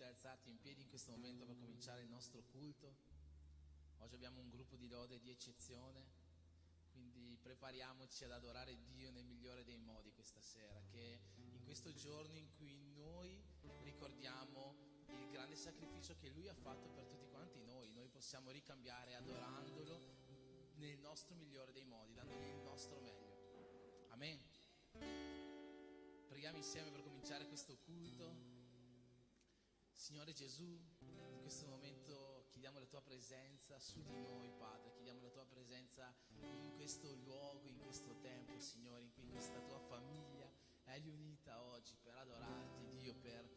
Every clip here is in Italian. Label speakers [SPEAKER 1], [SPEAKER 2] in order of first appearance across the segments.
[SPEAKER 1] alzarti in piedi in questo momento per cominciare il nostro culto. Oggi abbiamo un gruppo di lode di eccezione, quindi prepariamoci ad adorare Dio nel migliore dei modi questa sera, che in questo giorno in cui noi ricordiamo il grande sacrificio che Lui ha fatto per tutti quanti noi possiamo ricambiare adorandolo nel nostro migliore dei modi, dandogli il nostro meglio. Amen. Preghiamo insieme per cominciare questo culto. Signore Gesù, in questo momento chiediamo la Tua presenza su di noi, Padre, chiediamo la Tua presenza in questo luogo, in questo tempo, Signore, in cui questa Tua famiglia è riunita oggi per adorarti, Dio, per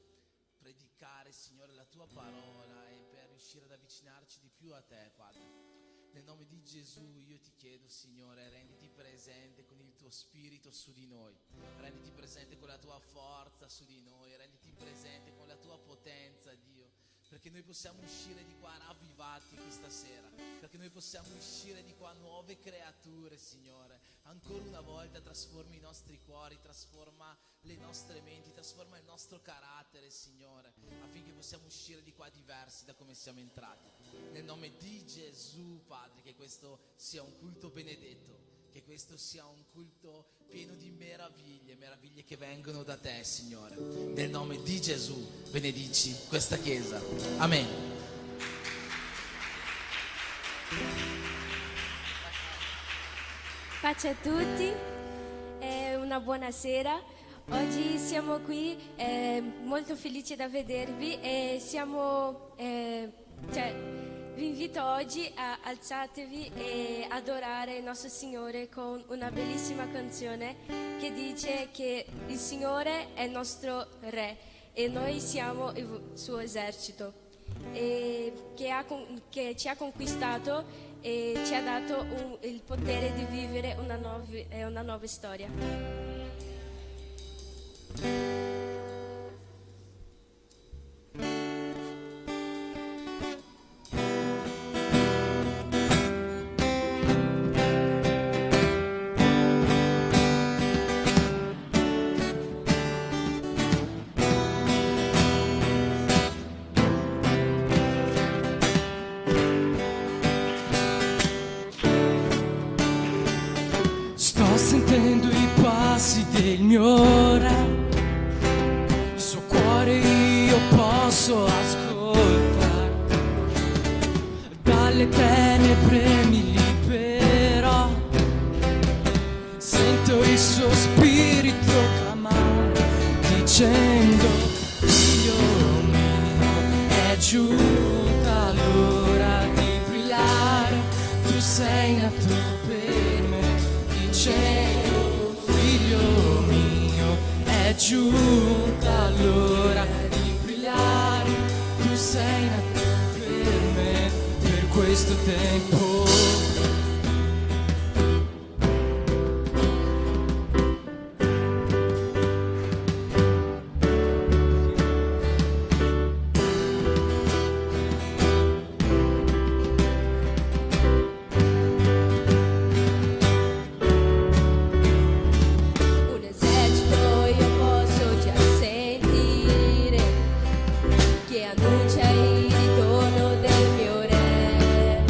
[SPEAKER 1] predicare, Signore, la Tua parola e per riuscire ad avvicinarci di più a Te, Padre. Nel nome di Gesù io ti chiedo, Signore, renditi presente con il tuo spirito su di noi, renditi presente con la tua forza su di noi, renditi presente con la tua potenza, Dio, perché noi possiamo uscire di qua ravvivati questa sera, perché noi possiamo uscire di qua nuove creature, Signore. Ancora una volta trasformi i nostri cuori, trasforma le nostre menti, trasforma il nostro carattere, Signore, affinché possiamo uscire di qua diversi da come siamo entrati. Nel nome di Gesù, Padre, che questo sia un culto benedetto, che questo sia un culto pieno di meraviglie che vengono da Te, Signore. Nel nome di Gesù benedici questa chiesa. Amen.
[SPEAKER 2] Pace a tutti, una buona sera. Oggi siamo qui molto felici da vedervi e vi invito oggi a alzatevi e adorare il nostro Signore con una bellissima canzone che dice che il Signore è il nostro Re e noi siamo il suo esercito, e che ci ha conquistato e ci ha dato il potere di vivere una nuova storia.
[SPEAKER 3] Sto sentendo i passi del mio Re, il suo cuore io posso ascoltare, dalle tenebre mi liberò, sento il suo spirito clamare, dicendo: figlio mio, è giunta l'ora di brillare, tu sei nato per me. Dicendo: figlio mio, è giunta l'ora di brillare, tu sei nato per me, per questo tempo.
[SPEAKER 2] Annuncia il ritorno del mio Re.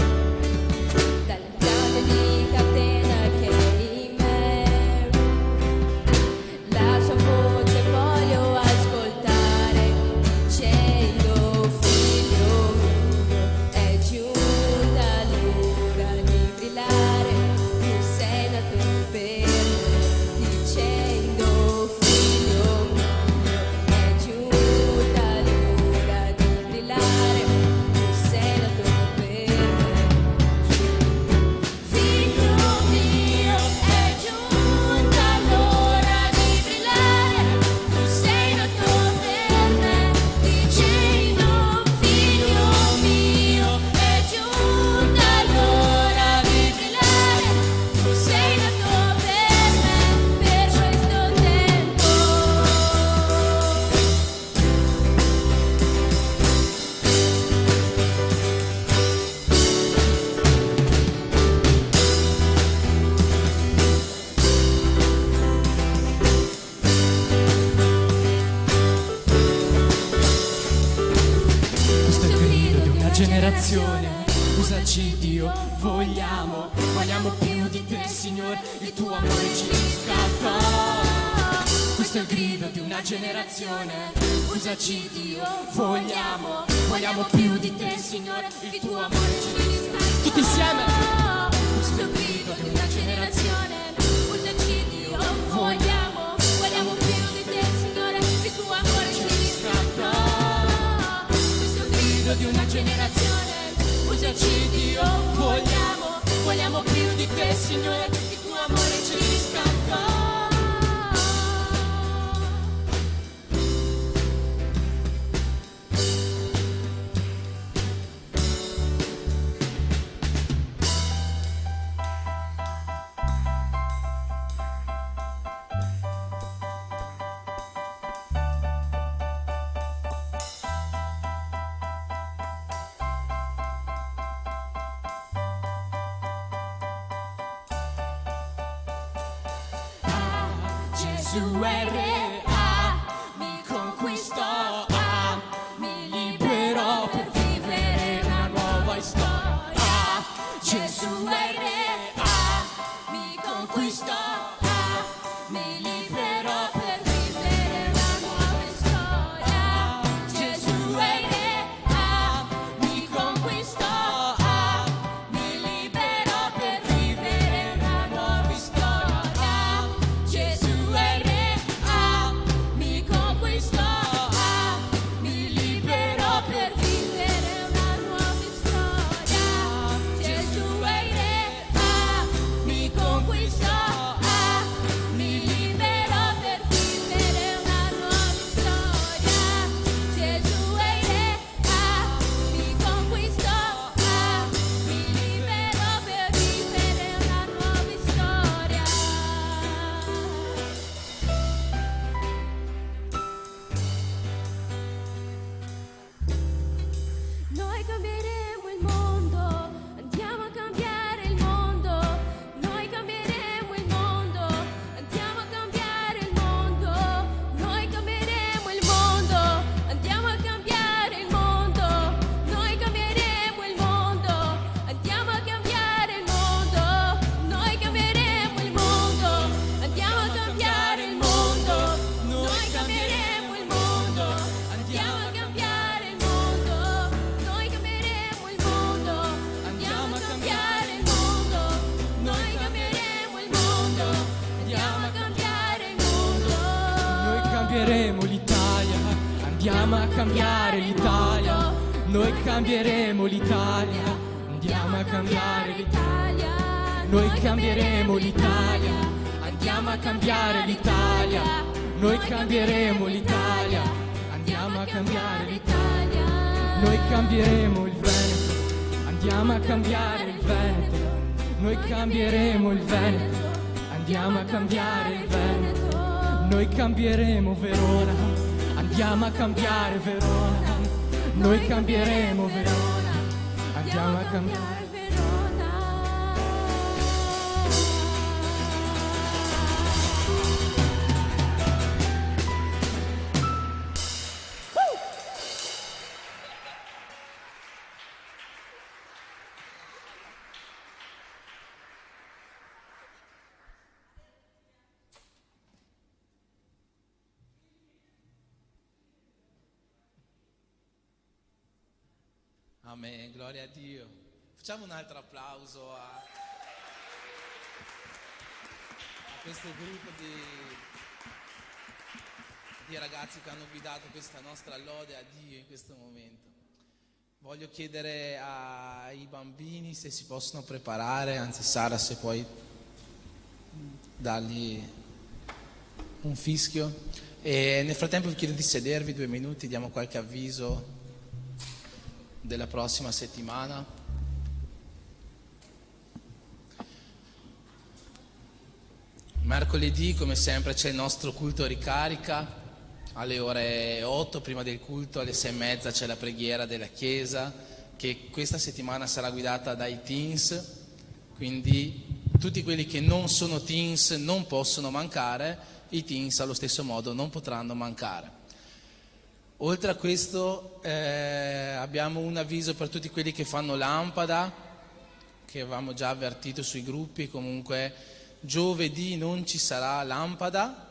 [SPEAKER 3] generazione. Usaci Dio, vogliamo più di te Signore, il tuo amore ci riscatta. Questo è il grido di una generazione. Usaci Dio, vogliamo più di te Signore, il tuo amore ci riscatta. Tutti insieme. Questo è il grido di una generazione. Usaci Dio, vogliamo più di te Signore, il tuo amore ci riscatta. Questo è il grido di una generazione. Usaci Dio, vogliamo più di te Signore, il tuo amore ci riscatta. Gesù è re, mi conquistò, mi liberò per vivere una nuova storia. Gesù è re, mi conquistò, mi liberò per vivere una nuova storia. Gesù è re, mi conquistò, mi liberò per vivere una nuova storia. Gesù è re, mi conquistò, mi liberò per vivere una nuova storia. Gesù è re, mi conquistò, mi liberò per vivere una nuova storia. Gesù è re, mi conquistò, mi liberò per vivere una nuova storia. Noi cambieremo il mondo, andiamo a cambiare il mondo. Noi cambieremo il mondo, andiamo a cambiare il mondo. Noi cambieremo il mondo, andiamo a cambiare il mondo. Noi cambieremo il mondo, andiamo a cambiare il mondo. Noi cambieremo il mondo, andiamo a cambiare il mondo. Noi cambieremo il mondo, andiamo a cambiare il mondo. Noi cambieremo il mondo, andiamo a cambiare il mondo. Noi cambieremo il mondo, andiamo a cambiare il mondo. Noi cambieremo l'Italia, andiamo a cambiare l'Italia. Noi cambieremo l'Italia, andiamo a cambiare l'Italia. Noi cambieremo l'Italia, andiamo a cambiare l'Italia. Noi cambieremo l'Italia, andiamo a cambiare l'Italia. Noi cambieremo il Veneto, andiamo a cambiare il Veneto. Noi cambieremo il Veneto, andiamo a cambiare il Veneto. Noi cambieremo Verona, andiamo a cambiare Verona. Noi cambieremo Verona, andiamo a cambiare Verona.
[SPEAKER 1] Amen, gloria a Dio. Facciamo un altro applauso a questo gruppo di ragazzi che hanno guidato questa nostra lode a Dio in questo momento. Voglio chiedere ai bambini se si possono preparare, anzi Sara se puoi dargli un fischio. E nel frattempo vi chiedo di sedervi 2 minuti, diamo qualche avviso della prossima settimana. Mercoledì, come sempre, c'è il nostro culto ricarica alle ore 8, prima del culto alle 6:30 c'è la preghiera della chiesa, che questa settimana sarà guidata dai teens, quindi tutti quelli che non sono teens non possono mancare, i teens allo stesso modo non potranno mancare. Oltre a questo abbiamo un avviso per tutti quelli che fanno lampada, che avevamo già avvertito sui gruppi. Comunque giovedì non ci sarà lampada,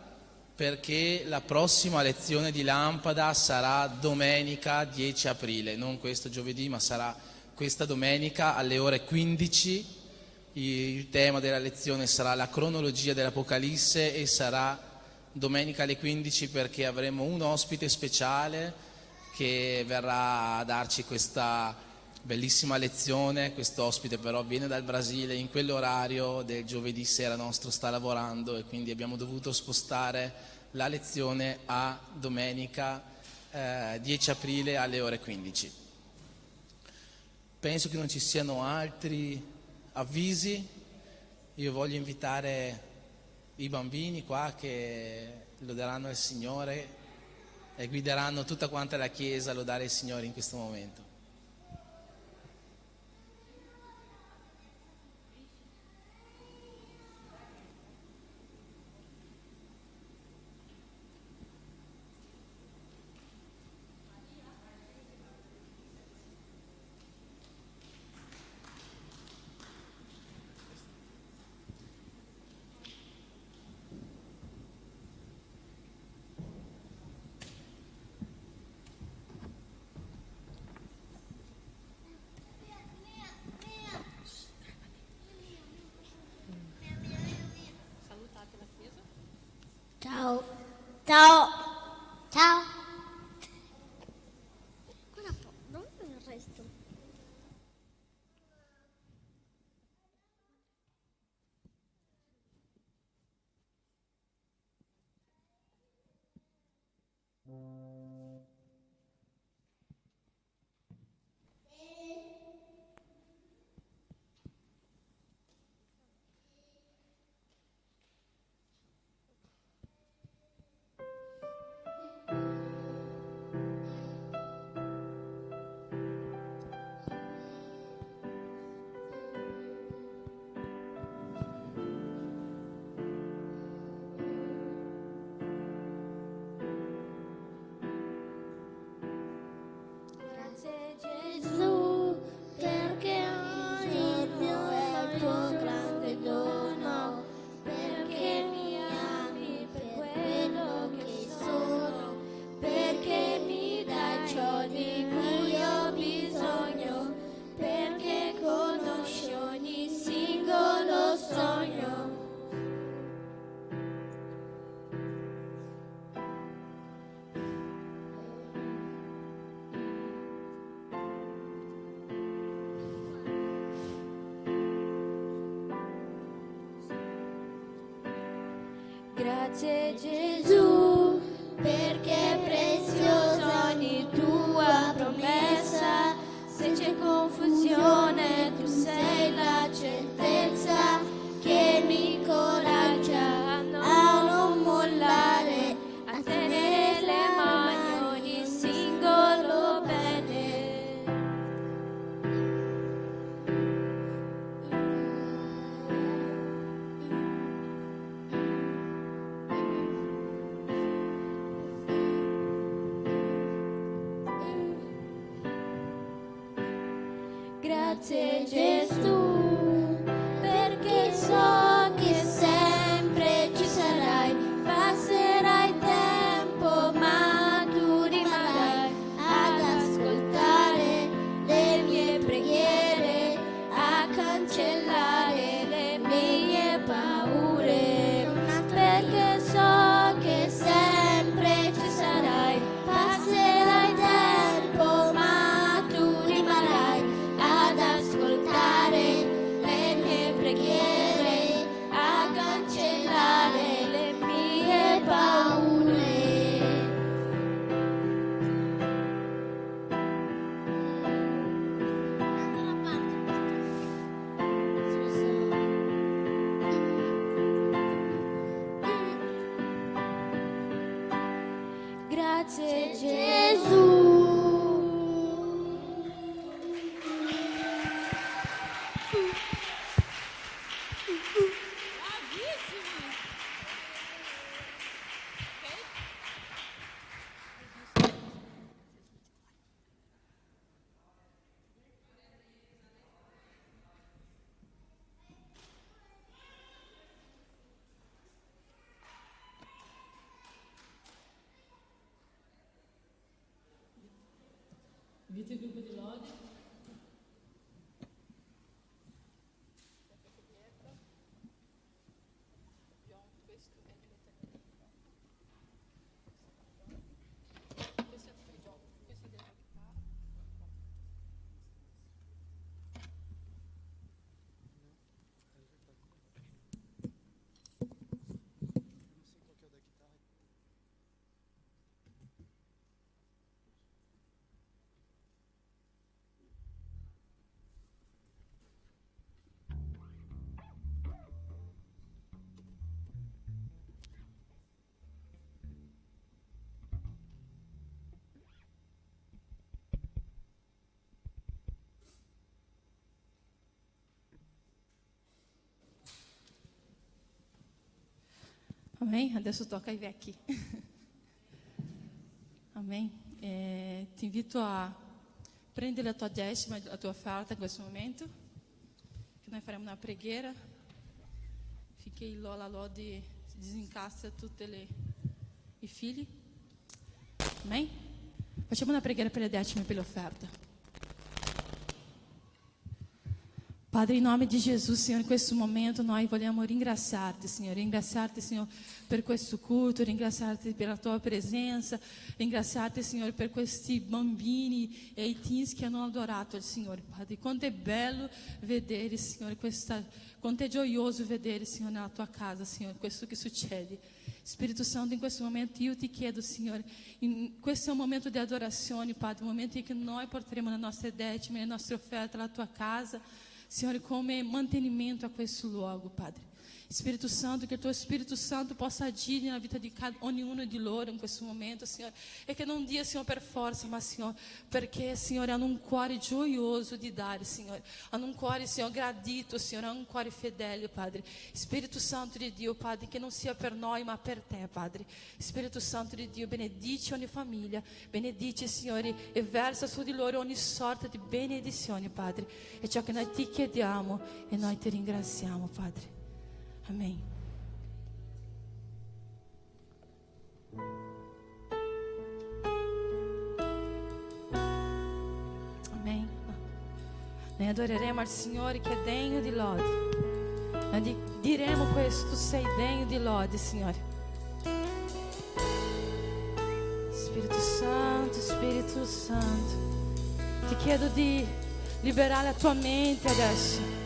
[SPEAKER 1] perché la prossima lezione di lampada sarà domenica 10 aprile, non questo giovedì ma sarà questa domenica alle ore 15. Il tema della lezione sarà la cronologia dell'Apocalisse e sarà domenica alle 15, perché avremo un ospite speciale che verrà a darci questa bellissima lezione. Questo ospite però viene dal Brasile, in quell'orario del giovedì sera nostro sta lavorando, e quindi abbiamo dovuto spostare la lezione a domenica 10 aprile alle ore 15. Penso che non ci siano altri avvisi. Io voglio invitare i bambini qua che loderanno il Signore e guideranno tutta quanta la Chiesa a lodare il Signore in questo momento.
[SPEAKER 3] Ciao. Ciao. Ciao. Guarda un po', dove è il resto? Grazie Gesù, perché ogni giorno è il tuo grande dono, perché mi ami per quello che sono, perché mi dai ciò di cui ho bisogno, perché conosci ogni singolo sogno. Grazie Gesù, perché è preziosa ogni tua promessa. Se c'è confusione, tu sei la certezza che mi incoraggia a non mollare, a tenere le mani ogni singolo bene. Grazie Gesù, perché so che sempre ci sarai, passerai tempo ma tu rimarrai ad ascoltare le mie preghiere, a cancellare le mie paure, perché so che sempre ci sarai, passerai tempo ma tu rimarrai ad ascoltare le mie preghiere,
[SPEAKER 4] Invito il gruppo di lode. Amém? Adesso tocca ai vecchi. Amém? Ti invito a prendere la tua decima, la tua offerta in questo momento, che noi faremo una preghiera, finché la lode disincassa tutti i figli. Amém? Facciamo una preghiera per le decime e per l'offerta. Padre, em nome de Jesus, Senhor, in questo momento nós vogliamo ringraziarti, Senhor, per questo culto, ringraziarti per la tua presenza, ringraziarti, Senhor, per questi bambini e i teens che hanno adorato il Signore, Padre. Quanto è bello vedere, Signore, quanto è gioioso vedere, Signore, nella tua casa, Signore, questo che succede. Spirito Santo, in questo momento io ti chiedo, Signore, questo è un momento di adorazione, Padre, un momento in cui noi porteremo le nostre decime, le nostre offerte alla tua casa, Signore, come mantenimento a questo luogo, Padre. Spirito Santo, che il tuo Spirito Santo possa agire na vita di ognuno di loro in questo momento, Signore, e che non dia, Signore, per forza, ma, Signore, perché, Signore, hanno un cuore gioioso di dare, Signore, hanno un cuore, Signore, gradito, Signore, hanno un cuore fedele, Padre. Spirito Santo di Dio, Padre, che non sia per noi, ma per te, Padre. Spirito Santo di Dio, benedici ogni famiglia, benedici, Signore, e versa su di loro ogni sorta di benedizione, Padre. E ciò che noi ti chiediamo e noi ti ringraziamo, Padre. Amém. Amém. Noi adoreremo al Signore che è degno di lode. Noi diremo questo: tu sei degno di lode, Signore. Spirito Santo, ti chiedo di liberare la tua mente adesso.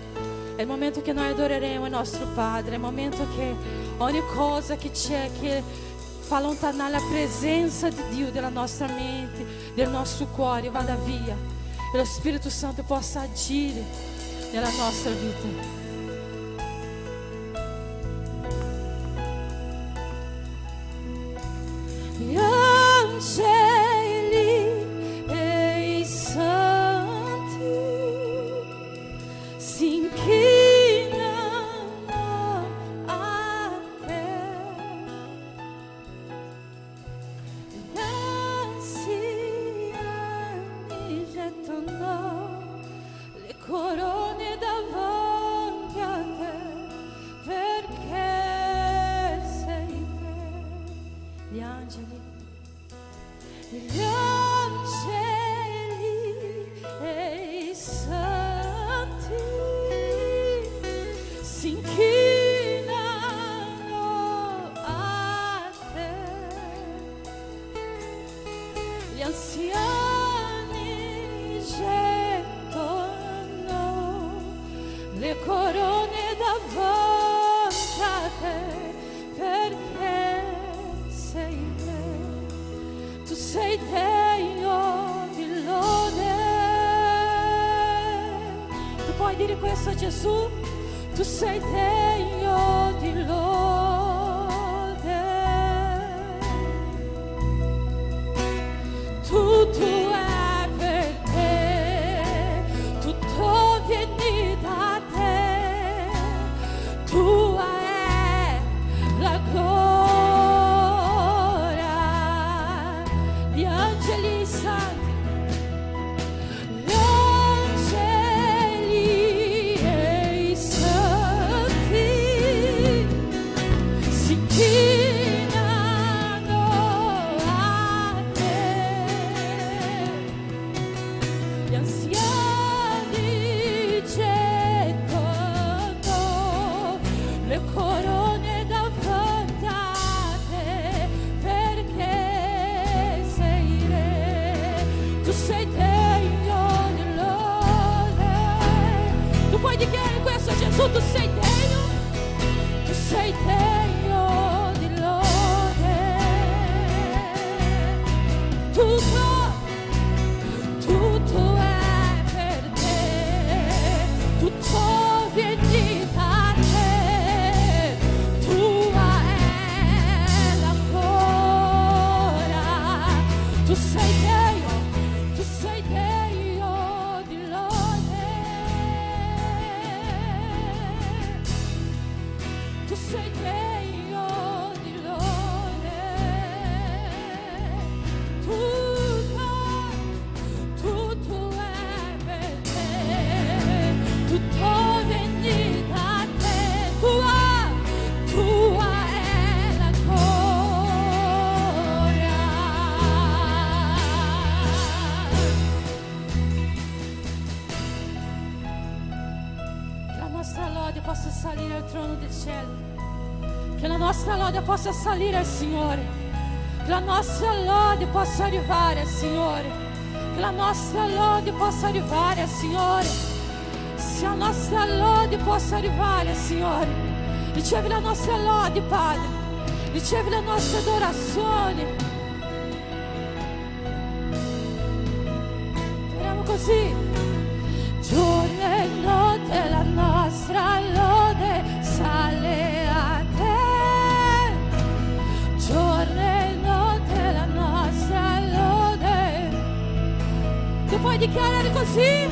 [SPEAKER 4] È il momento che noi adoreremo il nostro Padre, è il momento che ogni cosa che c'è che fa allontanare la presenza di Dio della nostra mente, del nostro cuore, vada via e lo Spirito Santo possa agire nella nostra vita. Gli angeli e i santi si inchinano a te, gli anziani gettano le corone davanti a te, perché sei te. Gli angeli e i santi si inchinano a te, gli anziani gettano le corone davanti a te, perché sei te, tu sei degno di lode. Tu puoi dire questo a Gesù? Tu sei degno di lode. Tutto è per te, tutto viene da te, tua è la gloria. Gli angeli santi, gli angeli e i santi nostra lode possa salire al trono del cielo, che la nostra lode possa salire al Signore, che la nostra lode possa arrivare al Signore, che la nostra lode possa arrivare al Signore, se la nostra lode possa arrivare al Signore. Ricevi la nostra lode, Padre, ricevi la nostra adorazione. Adoriamo così. Giorno e notte la nostra lode sale a te. Giorno e notte la nostra lode. Tu puoi dichiarare così?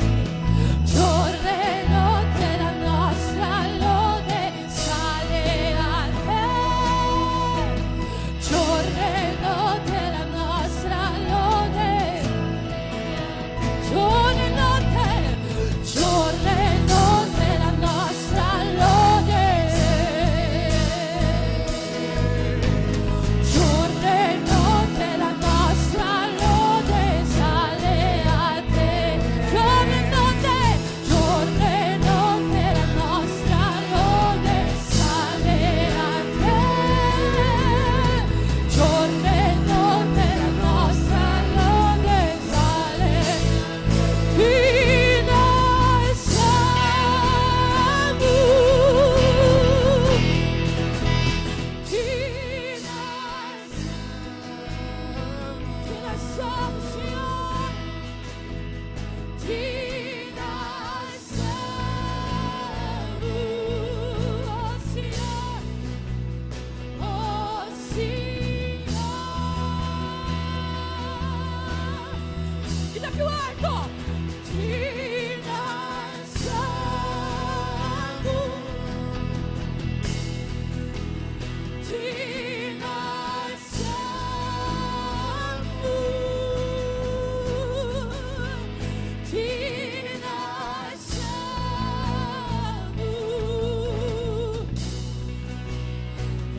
[SPEAKER 4] Giorno e notte la nostra lode sale a te. Giorno e notte la nostra lode. Giorno e notte, giorno e notte la nostra lode. Giorno e notte la nostra lode sale a te. Giorno e notte, giorno e notte la nostra lode sale a te. Giorno e notte la nostra lode sale. Fino al sangue, fino al sangue, Signore, fino al sangue, oh Signore, oh Signore, grida più alto. Fino al sangue, fino al sangue, fino al sangue,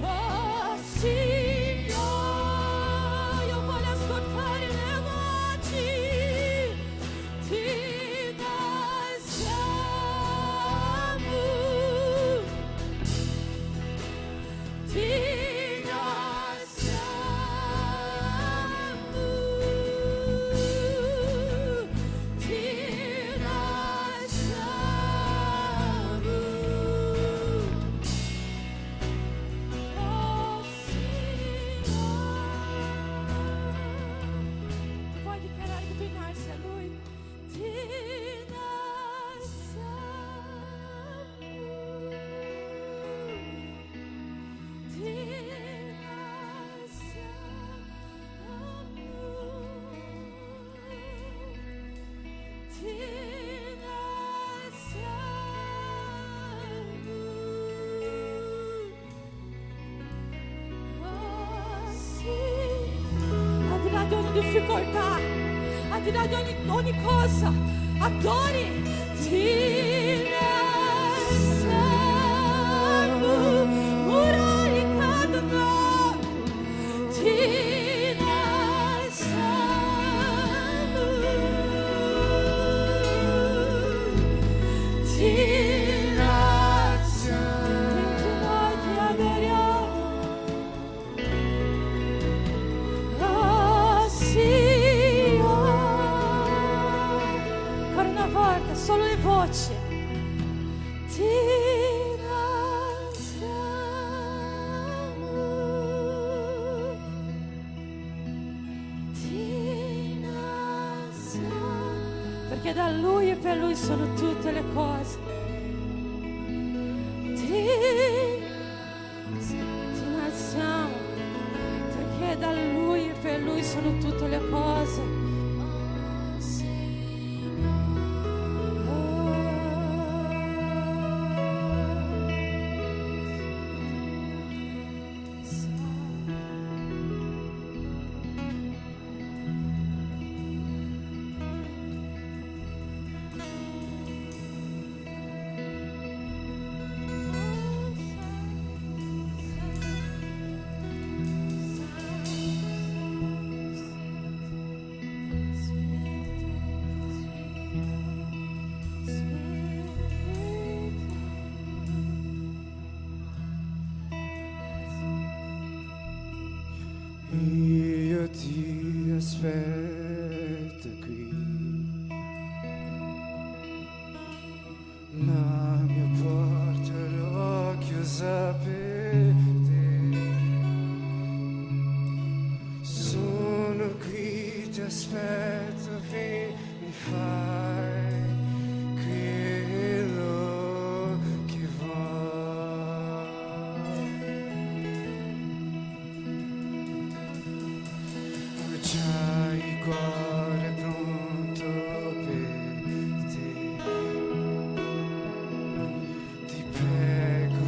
[SPEAKER 4] oh Signore, io voglio ascoltare le voci. Fino al sangue, fino al sangue, fino al sangue, oh Signore. Puoi dichiarare che tu innalzi a Lui. Fino al sangue, fino al sangue, fino al sangue, oh sì. Al di là di ogni difficoltà, al di là di ogni cosa, adori. Fino al sangue, muraglie cadono. Fino al sangue, fino al sangue, noi ti adoriamo. Oh Signore, ancora una volta, solo le voci. Fino al sangue, fino al sangue, perché da Lui e per Lui sono tutte le cose. Ti innalziamo, perché da Lui e per Lui sono tutte le cose. Oh,
[SPEAKER 5] La mia porta l'ho chiusa per te. Sono qui, ti aspetto, vieni, fai quello che vuoi. Ho già il cuore pronto per te. Ti prego,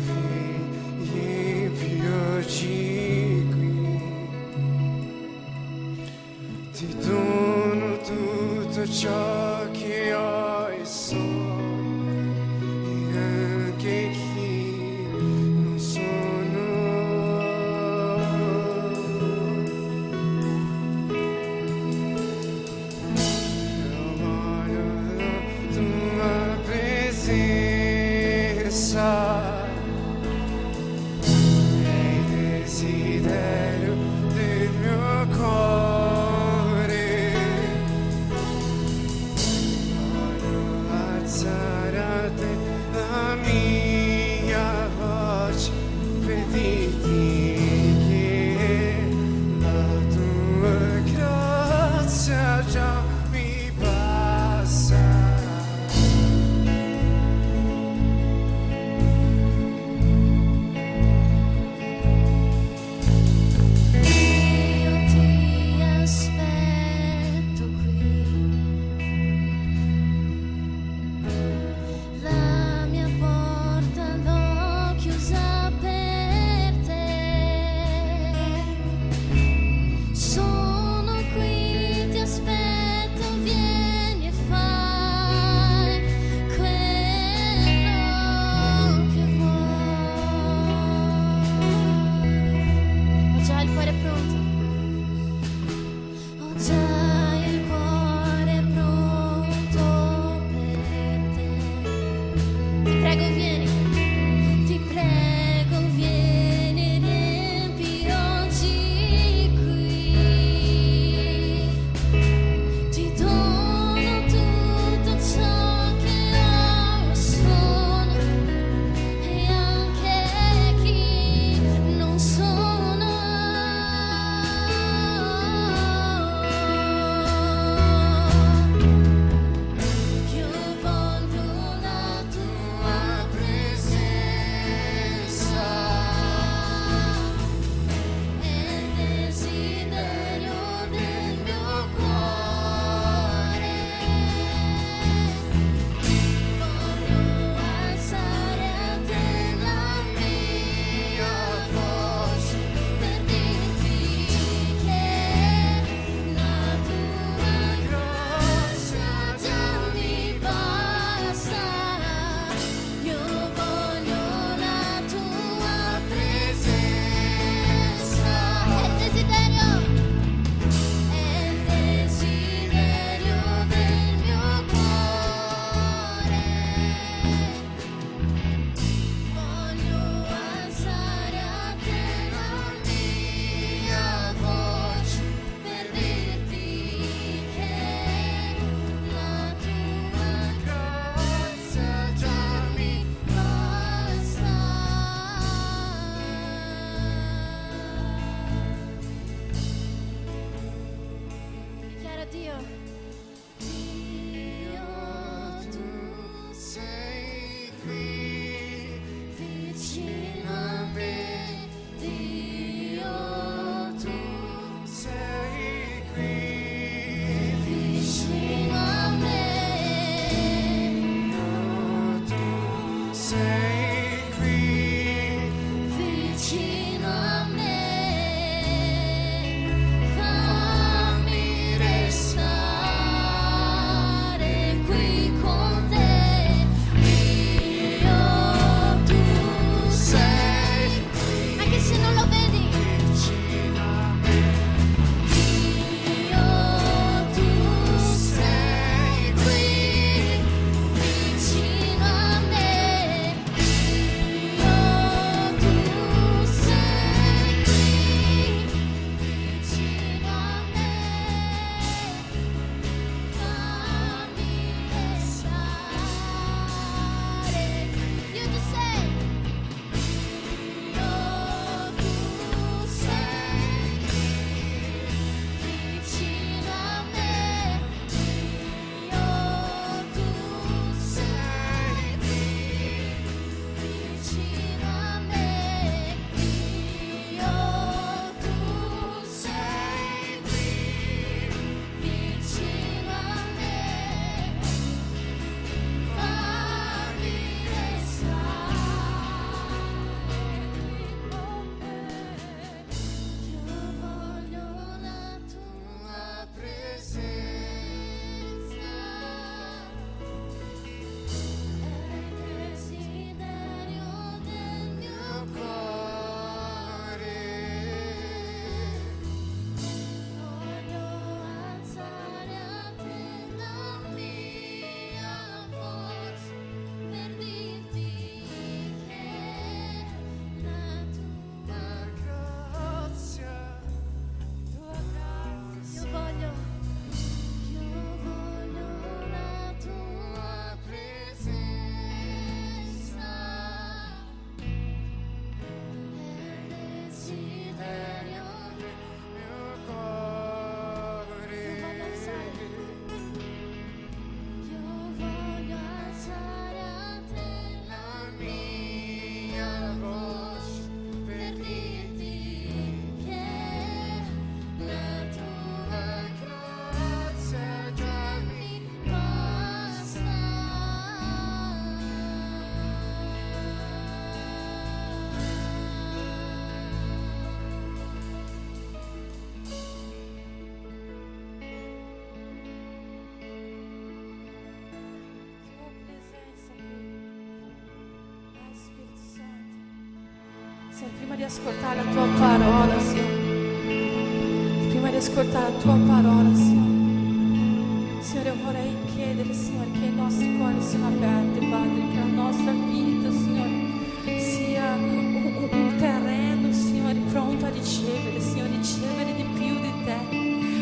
[SPEAKER 4] Signore, prima di ascoltare la tua parola, Signore, prima di ascoltare la tua parola, Signore, Signore, io vorrei chiedere, Signore, che i nostri cuori siano aperti, Padre, che la nostra vita, Signore, sia un terreno, Signore, pronto a ricevere, Signore, ricevere di più di te,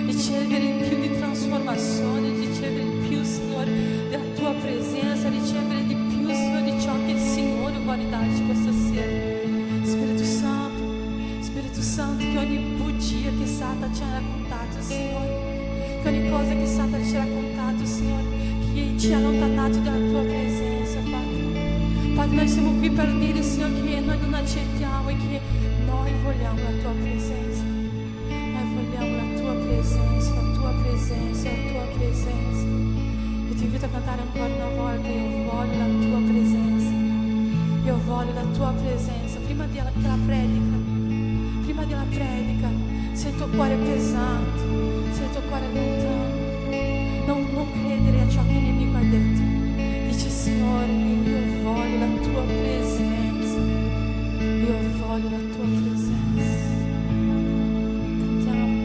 [SPEAKER 4] ricevere di più di trasformazione, ricevere di più, Signore, della tua presenza, ricevere di più, Signore, di ciò che il Signore vuole darci questa sera. Spirito Santo, che ogni bugia che Satana ci ha raccontato, Signore, che ogni cosa che Satana ci ha raccontato, Signore, che ci ha allontanato dalla tua presenza, Padre. Padre, noi siamo qui per dire, Signore, che noi non accettiamo e che noi vogliamo la tua presenza. Noi vogliamo la tua presenza, la tua presenza, la tua presenza. Io ti invito a cantare ancora una volta: io voglio la tua presenza. Io voglio la tua presenza. Prima della predica, se il tuo cuore è pesante, se il tuo cuore è lontano, non credere a ciò che il nemico ha detto. Dice: Signore, io voglio la tua presenza. Io voglio la tua presenza. Cantiamo.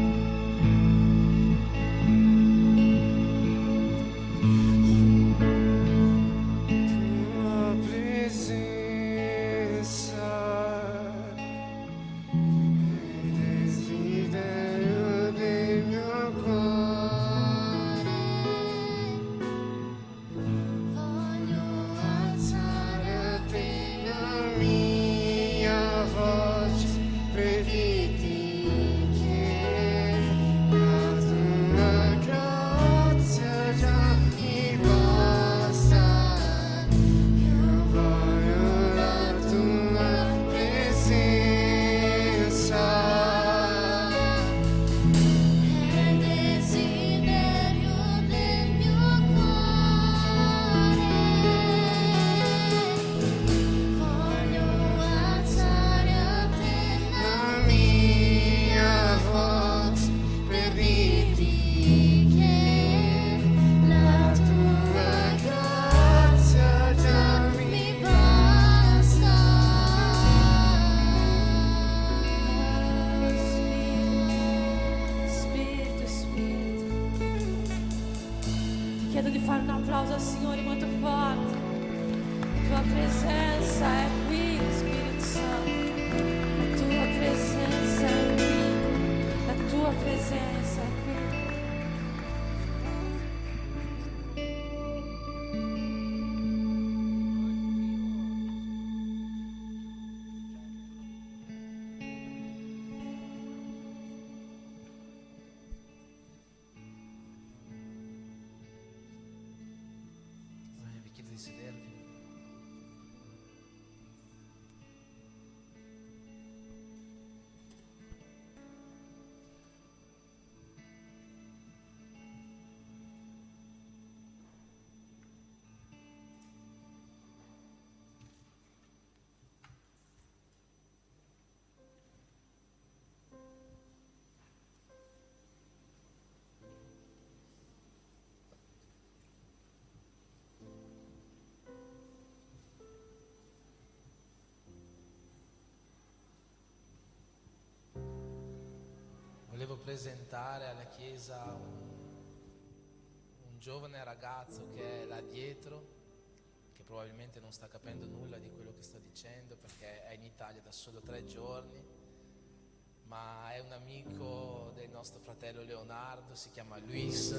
[SPEAKER 5] Tua presenza è il desiderio del mio cuore. Voglio alzare a te la mia voce per dirti che la tua grazia già mi basta. Io voglio la tua presenza. È il desiderio del mio cuore. Voglio alzare a te la mia voce per dirti che la tua grazia già mi basta.
[SPEAKER 4] Spirito, ti chiedo di fare un applauso al Signore molto forte. La tua presenza è qui, Spirito Santo. La tua presenza è qui. La tua presenza è qui.
[SPEAKER 1] Vi chiedo di sedervi. Volevo presentare alla Chiesa un giovane ragazzo che è là dietro, che probabilmente non sta capendo nulla di quello che sto dicendo perché è in Italia da solo 3 giorni, ma è un amico del nostro fratello Leonardo, si chiama Luis,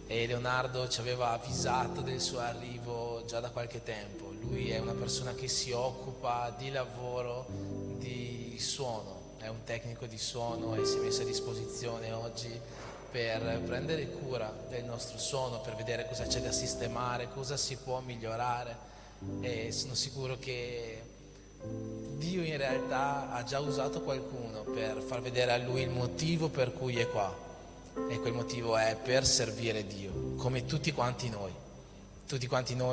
[SPEAKER 1] e Leonardo ci aveva avvisato del suo arrivo già da qualche tempo. Lui è una persona che si occupa di lavoro di suono, è un tecnico di suono e si è messo a disposizione oggi per prendere cura del nostro suono, per vedere cosa c'è da sistemare, cosa si può migliorare, e sono sicuro che Dio in realtà ha già usato qualcuno per far vedere a lui il motivo per cui è qua, e quel motivo è per servire Dio, come tutti quanti noi,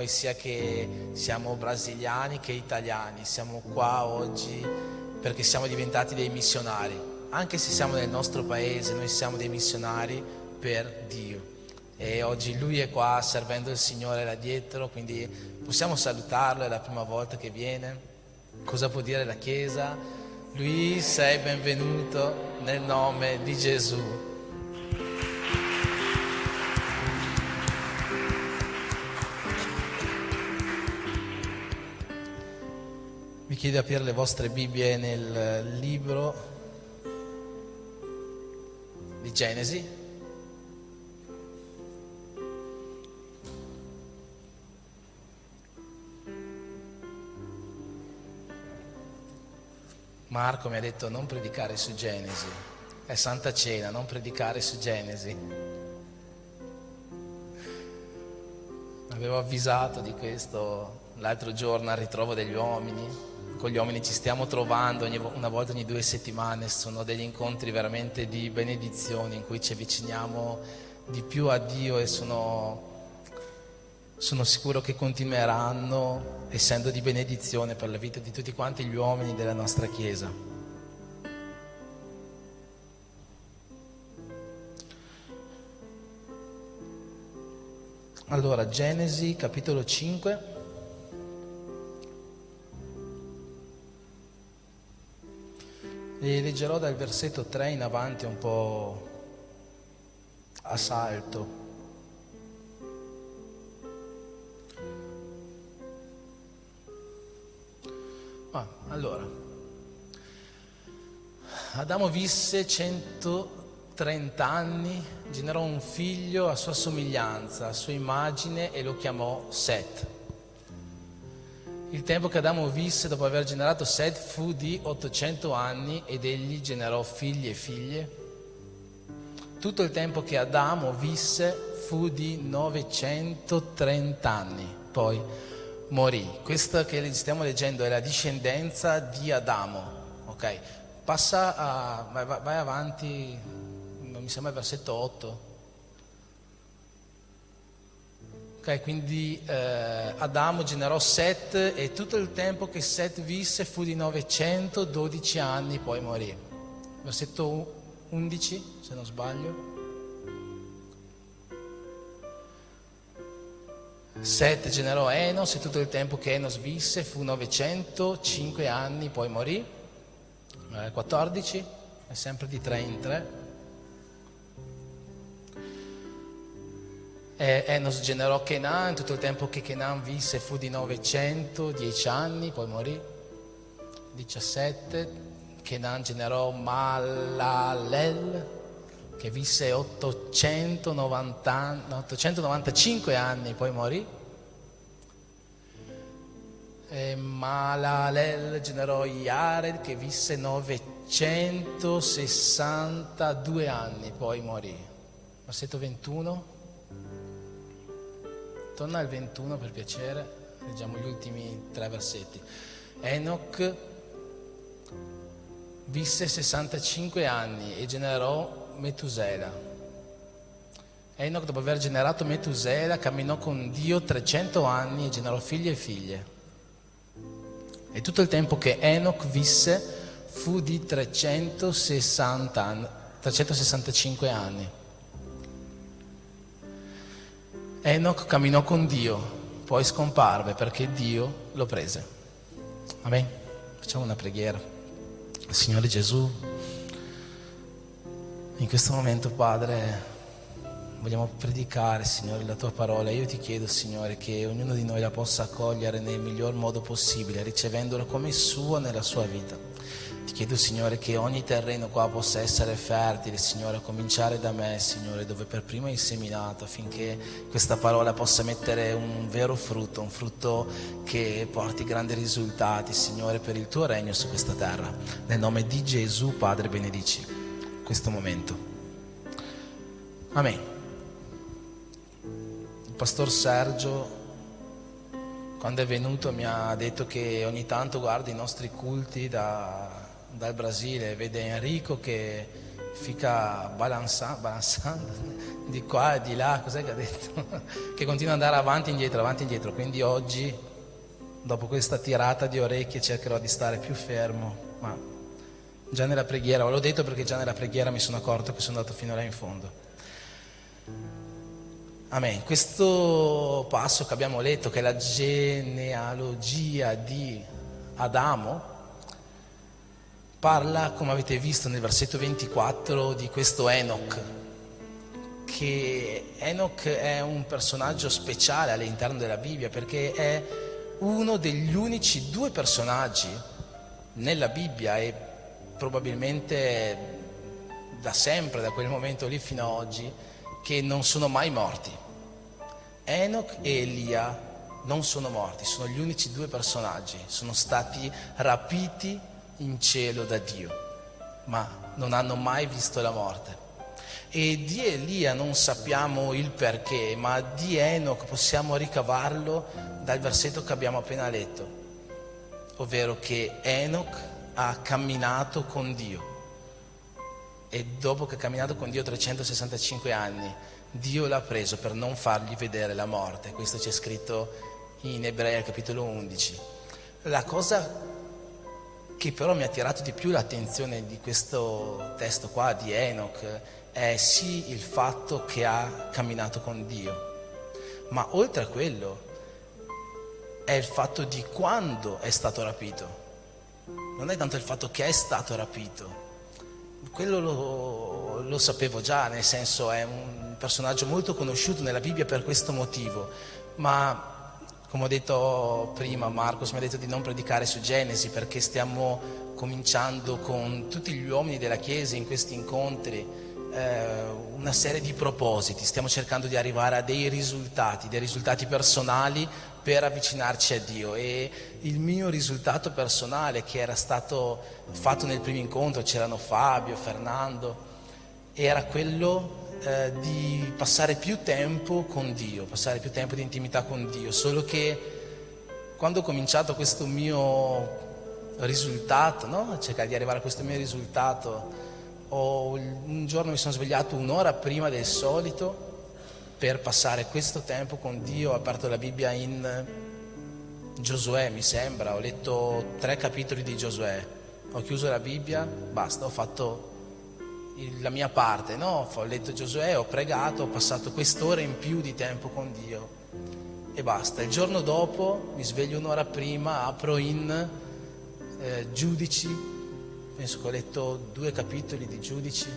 [SPEAKER 1] sia che siamo brasiliani che italiani, siamo qua oggi perché siamo diventati dei missionari. Anche se siamo nel nostro paese, noi siamo dei missionari per Dio. E oggi lui è qua servendo il Signore là dietro, quindi possiamo salutarlo, è la prima volta che viene. Cosa può dire la Chiesa? Lui sei benvenuto nel nome di Gesù. Vi chiedo di aprire le vostre Bibbie nel libro di Genesi. Marco mi ha detto non predicare su Genesi, è Santa Cena, non predicare su Genesi. Avevo avvisato di questo l'altro giorno al ritrovo degli uomini. Con gli uomini ci stiamo trovando una volta ogni 2 settimane, sono degli incontri veramente di benedizione in cui ci avviciniamo di più a Dio e sono sicuro che continueranno essendo di benedizione per la vita di tutti quanti gli uomini della nostra Chiesa. Allora, Genesi capitolo 5. E leggerò dal versetto 3 in avanti un po' a salto. Allora, Adamo visse 130 anni, generò un figlio a sua somiglianza, a sua immagine e lo chiamò Set. Il tempo che Adamo visse dopo aver generato Set fu di 800 anni ed egli generò figli e figlie. Tutto il tempo che Adamo visse fu di 930 anni, poi morì. Questa che stiamo leggendo è la discendenza di Adamo, ok? Vai avanti, mi sembra il versetto 8. Ok, quindi Adamo generò Set e tutto il tempo che Set visse fu di 912 anni, poi morì. Versetto 11, se non sbaglio. Set generò Enos e tutto il tempo che Enos visse fu 905 anni, poi morì. 14, è sempre di 3 in 3. Enos generò Kenan, tutto il tempo che Kenan visse fu di 910 anni, poi morì. 17, Kenan generò Mahalalel, che visse 895 anni, poi morì. E Mahalalel generò Jared, che visse 962 anni, poi morì. Versetto 21. Torna al 21 per piacere, leggiamo gli ultimi 3 versetti. Enoch visse 65 anni e generò Metusela. Enoch, dopo aver generato Metusela, camminò con Dio 300 anni e generò figli e figlie. E tutto il tempo che Enoch visse fu di 365 anni. Enoch camminò con Dio, poi scomparve perché Dio lo prese. Amen. Facciamo una preghiera. Signore Gesù, in questo momento, Padre, vogliamo predicare, Signore, la Tua parola. Io ti chiedo, Signore, che ognuno di noi la possa accogliere nel miglior modo possibile, ricevendola come sua nella sua vita. Ti chiedo, Signore, che ogni terreno qua possa essere fertile, Signore, a cominciare da me, Signore, dove per primo hai seminato, affinché questa parola possa mettere un vero frutto, un frutto che porti grandi risultati, Signore, per il Tuo regno su questa terra. Nel nome di Gesù, Padre, benedici questo momento. Amen. Il Pastor Sergio, quando è venuto, mi ha detto che ogni tanto guarda i nostri culti dal Brasile, vede Enrico che fica balansando di qua e di là, cos'è che ha detto? Che continua ad andare avanti e indietro. Quindi oggi, dopo questa tirata di orecchie, cercherò di stare più fermo, ma già nella preghiera, l'ho detto perché già nella preghiera mi sono accorto che sono andato fino là in fondo. Amen. Questo passo che abbiamo letto, che è la genealogia di Adamo, parla, come avete visto nel versetto 24, di questo Enoch, che Enoch è un personaggio speciale all'interno della Bibbia perché è uno degli unici 2 personaggi nella Bibbia e probabilmente da sempre, da quel momento lì fino ad oggi, che non sono mai morti. Enoch e Elia non sono morti, sono gli unici 2 personaggi, sono stati rapiti in cielo da Dio, ma non hanno mai visto la morte. E di Elia non sappiamo il perché, ma di Enoch possiamo ricavarlo dal versetto che abbiamo appena letto, ovvero che Enoch ha camminato con Dio e dopo che ha camminato con Dio 365 anni, Dio l'ha preso per non fargli vedere la morte. Questo c'è scritto in Ebrei al capitolo 11. La cosa che però mi ha attirato di più l'attenzione di questo testo qua di Enoch è sì il fatto che ha camminato con Dio, ma oltre a quello è il fatto di quando è stato rapito. Non è tanto il fatto che è stato rapito, quello lo sapevo già, nel senso è un personaggio molto conosciuto nella Bibbia per questo motivo, ma come ho detto prima, Marcos mi ha detto di non predicare su Genesi perché stiamo cominciando con tutti gli uomini della Chiesa in questi incontri una serie di propositi, stiamo cercando di arrivare a dei risultati personali per avvicinarci a Dio, e il mio risultato personale che era stato fatto nel primo incontro, c'erano Fabio, Fernando, era quello di passare più tempo con Dio, passare più tempo di intimità con Dio, solo che quando ho cominciato questo mio risultato, no? Cercare di arrivare a questo mio risultato, un giorno mi sono svegliato 1 ora prima del solito per passare questo tempo con Dio. Ho aperto la Bibbia in Giosuè, mi sembra, ho letto 3 capitoli di Giosuè, ho chiuso la Bibbia, basta, ho fatto la mia parte, no? Ho letto Giosuè, ho pregato, ho passato quest'ora in più di tempo con Dio e basta. Il giorno dopo mi sveglio 1 ora prima, apro in Giudici, penso che ho letto 2 capitoli di Giudici,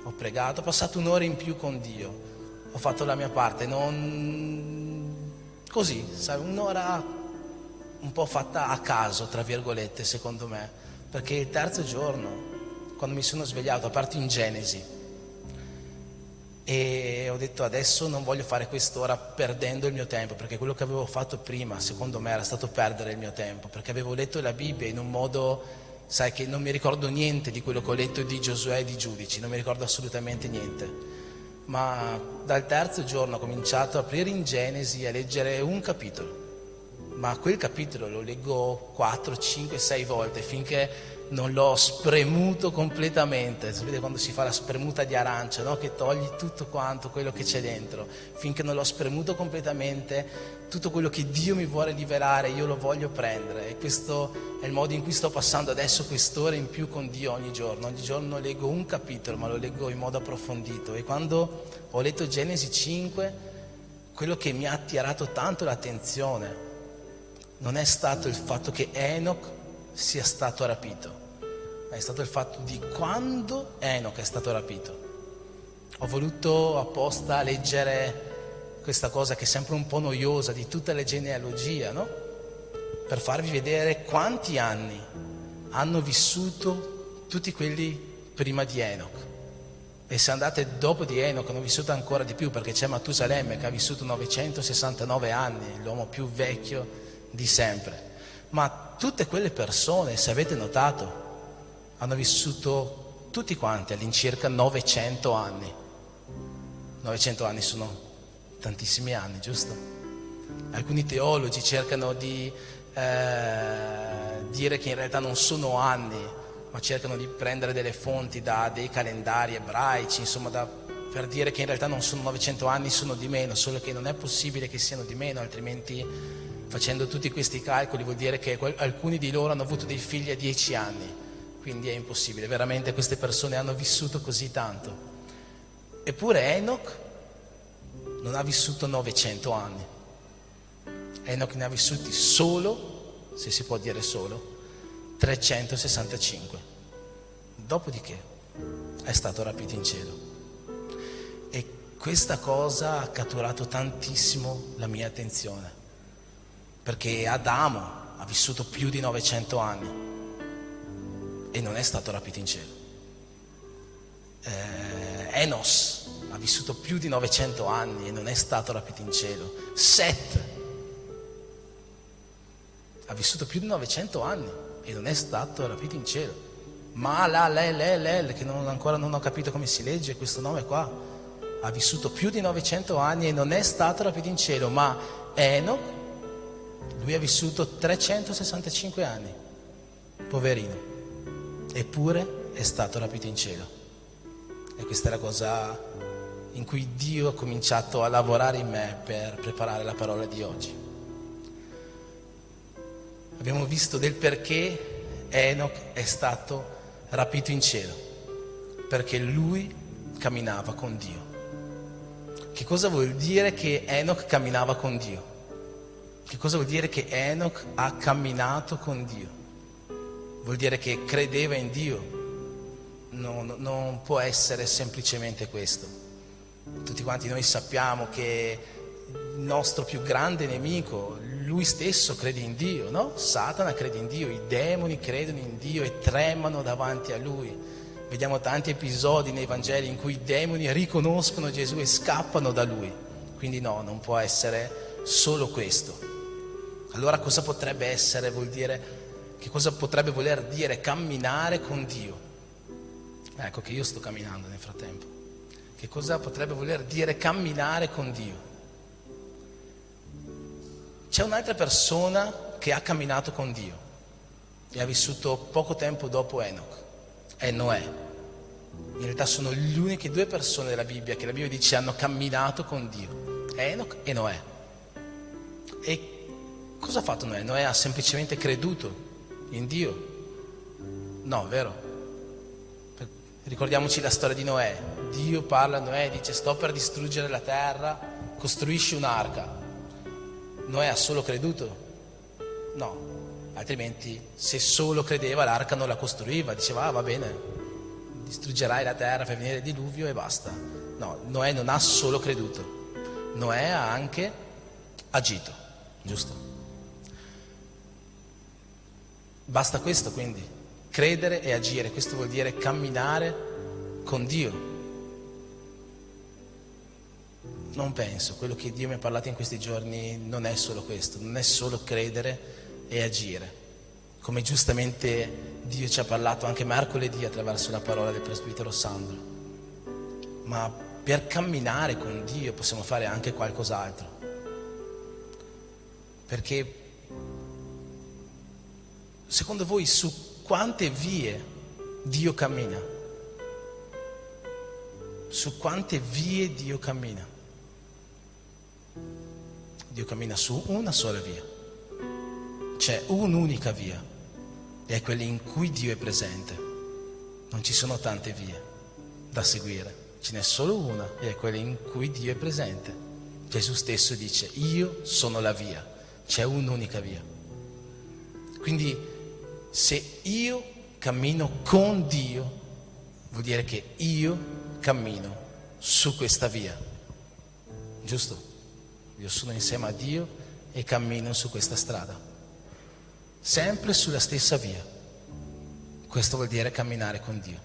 [SPEAKER 1] ho pregato, ho passato 1 ora in più con Dio, ho fatto la mia parte, non così, sai, 1 ora un po' fatta a caso, tra virgolette, secondo me, perché il terzo giorno, quando mi sono svegliato, ho aperto in Genesi e ho detto adesso non voglio fare quest'ora perdendo il mio tempo, perché quello che avevo fatto prima, secondo me, era stato perdere il mio tempo, perché avevo letto la Bibbia in un modo, sai, che non mi ricordo niente di quello che ho letto di Giosuè e di Giudici, non mi ricordo assolutamente niente. Ma dal terzo giorno ho cominciato a aprire in Genesi e a leggere un capitolo, ma quel capitolo lo leggo 4, 5, 6 volte finché non l'ho spremuto completamente. Sapete quando si fa la spremuta di arancia, no? Che togli tutto quanto quello che c'è dentro, finché non l'ho spremuto completamente, tutto quello che Dio mi vuole rivelare io lo voglio prendere, e questo è il modo in cui sto passando adesso quest'ora in più con Dio ogni giorno leggo un capitolo, ma lo leggo in modo approfondito. E quando ho letto Genesi 5, quello che mi ha attirato tanto l'attenzione non è stato il fatto che Enoch sia stato rapito, ma è stato il fatto di quando Enoch è stato rapito. Ho voluto apposta leggere questa cosa che è sempre un po' noiosa di tutte le genealogie, no? Per farvi vedere quanti anni hanno vissuto tutti quelli prima di Enoch. E se andate dopo di Enoch hanno vissuto ancora di più, perché c'è Matusalemme che ha vissuto 969 anni, l'uomo più vecchio di sempre. Ma tutte quelle persone, se avete notato, hanno vissuto tutti quanti all'incirca 900 anni. 900 anni sono tantissimi anni, giusto? Alcuni teologi cercano di dire che in realtà non sono anni, ma cercano di prendere delle fonti da dei calendari ebraici, insomma, per dire che in realtà non sono 900 anni, sono di meno, solo che non è possibile che siano di meno, altrimenti facendo tutti questi calcoli vuol dire che alcuni di loro hanno avuto dei figli a 10 anni, quindi è impossibile, veramente queste persone hanno vissuto così tanto. Eppure Enoch non ha vissuto 900 anni, Enoch ne ha vissuti solo se si può dire solo, 365. Dopodiché è stato rapito in cielo. E questa cosa ha catturato tantissimo la mia attenzione, perché Adamo ha vissuto più di 900 anni e non è stato rapito in cielo. Enos ha vissuto più di 900 anni e non è stato rapito in cielo. Set ha vissuto più di 900 anni e non è stato rapito in cielo. Mahalalel, che ancora non ho capito come si legge questo nome qua, ha vissuto più di 900 anni e non è stato rapito in cielo. Ma Enoch, lui ha vissuto 365 anni, poverino, eppure è stato rapito in cielo. E questa è la cosa in cui Dio ha cominciato a lavorare in me per preparare la parola di oggi. Abbiamo visto del perché Enoch è stato rapito in cielo, perché lui camminava con Dio. Che cosa vuol dire che Enoch camminava con Dio? Che cosa vuol dire che Enoch ha camminato con Dio? Vuol dire che credeva in Dio. Non può essere semplicemente questo. Tutti quanti noi sappiamo che il nostro più grande nemico, lui stesso crede in Dio, no? Satana crede in Dio, i demoni credono in Dio e tremano davanti a lui. Vediamo tanti episodi nei Vangeli in cui i demoni riconoscono Gesù e scappano da lui. Quindi no, non può essere solo questo. Allora cosa potrebbe essere, che cosa potrebbe voler dire camminare con Dio? Ecco che io sto camminando nel frattempo. Che cosa potrebbe voler dire camminare con Dio? C'è un'altra persona che ha camminato con Dio e ha vissuto poco tempo dopo Enoch, è Noè. In realtà sono le uniche due persone della Bibbia che la Bibbia dice hanno camminato con Dio, Enoch e Noè. E cosa ha fatto Noè? Noè ha semplicemente creduto in Dio? No, vero? Ricordiamoci la storia di Noè. Dio parla a Noè e dice: sto per distruggere la terra, costruisci un'arca. Noè ha solo creduto? No, altrimenti se solo credeva l'arca non la costruiva, diceva va bene, distruggerai la terra, fai venire il diluvio e basta. No, Noè non ha solo creduto, Noè ha anche agito, giusto? Basta questo quindi. Credere e agire, questo vuol dire camminare con Dio. Non penso, quello che Dio mi ha parlato in questi giorni non è solo questo, non è solo credere e agire. Come giustamente Dio ci ha parlato anche mercoledì attraverso la parola del presbitero Sandro. Ma per camminare con Dio possiamo fare anche qualcos'altro. Perché secondo voi su quante vie Dio cammina? Su quante vie Dio cammina? Dio cammina su una sola via. C'è un'unica via e è quella in cui Dio è presente. Non ci sono tante vie da seguire, ce n'è solo una e è quella in cui Dio è presente. Gesù stesso dice: io sono la via, c'è un'unica via. Quindi se io cammino con Dio, vuol dire che io cammino su questa via, giusto? Io sono insieme a Dio e cammino su questa strada, sempre sulla stessa via. Questo vuol dire camminare con Dio.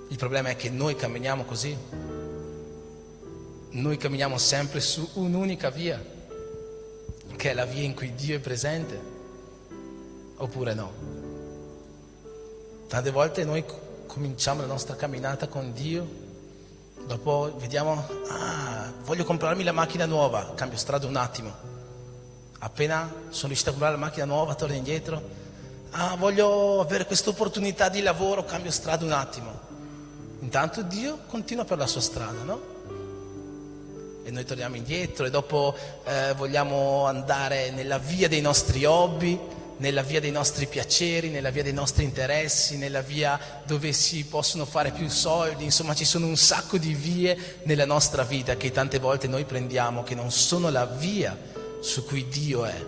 [SPEAKER 1] Il problema è che noi camminiamo così, noi camminiamo sempre su un'unica via, che è la via in cui Dio è presente. Oppure no? Tante volte noi cominciamo la nostra camminata con Dio, dopo vediamo, voglio comprarmi la macchina nuova, cambio strada un attimo. Appena sono riuscito a comprare la macchina nuova, torno indietro, voglio avere questa opportunità di lavoro, cambio strada un attimo. Intanto Dio continua per la sua strada, no? E noi torniamo indietro e dopo vogliamo andare nella via dei nostri hobby, nella via dei nostri piaceri, nella via dei nostri interessi, nella via dove si possono fare più soldi. Insomma, ci sono un sacco di vie nella nostra vita che tante volte noi prendiamo, che non sono la via su cui Dio è.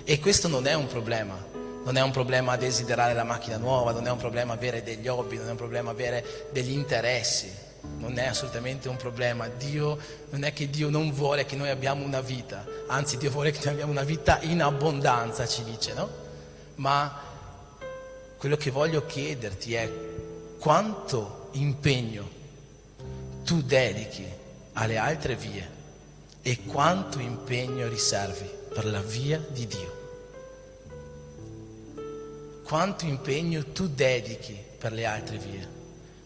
[SPEAKER 1] E questo non è un problema. Non è un problema desiderare la macchina nuova, non è un problema avere degli hobby, non è un problema avere degli interessi, non è assolutamente un problema. Dio, non è che Dio non vuole che noi abbiamo una vita, anzi Dio vuole che noi abbiamo una vita in abbondanza, ci dice, no? Ma quello che voglio chiederti è quanto impegno tu dedichi alle altre vie e quanto impegno riservi per la via di Dio. Quanto impegno tu dedichi per le altre vie?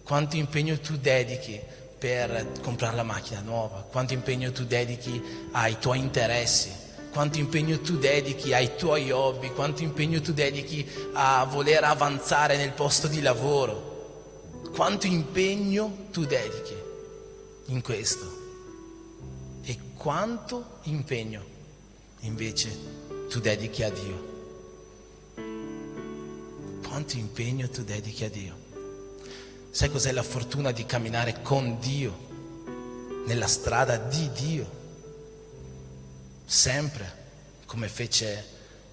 [SPEAKER 1] Quanto impegno tu dedichi per comprare la macchina nuova? Quanto impegno tu dedichi ai tuoi interessi? Quanto impegno tu dedichi ai tuoi hobby? Quanto impegno tu dedichi a voler avanzare nel posto di lavoro? Quanto impegno tu dedichi in questo? E quanto impegno invece tu dedichi a Dio? Quanto impegno tu dedichi a Dio? Sai cos'è la fortuna di camminare con Dio, nella strada di Dio? Sempre, come fece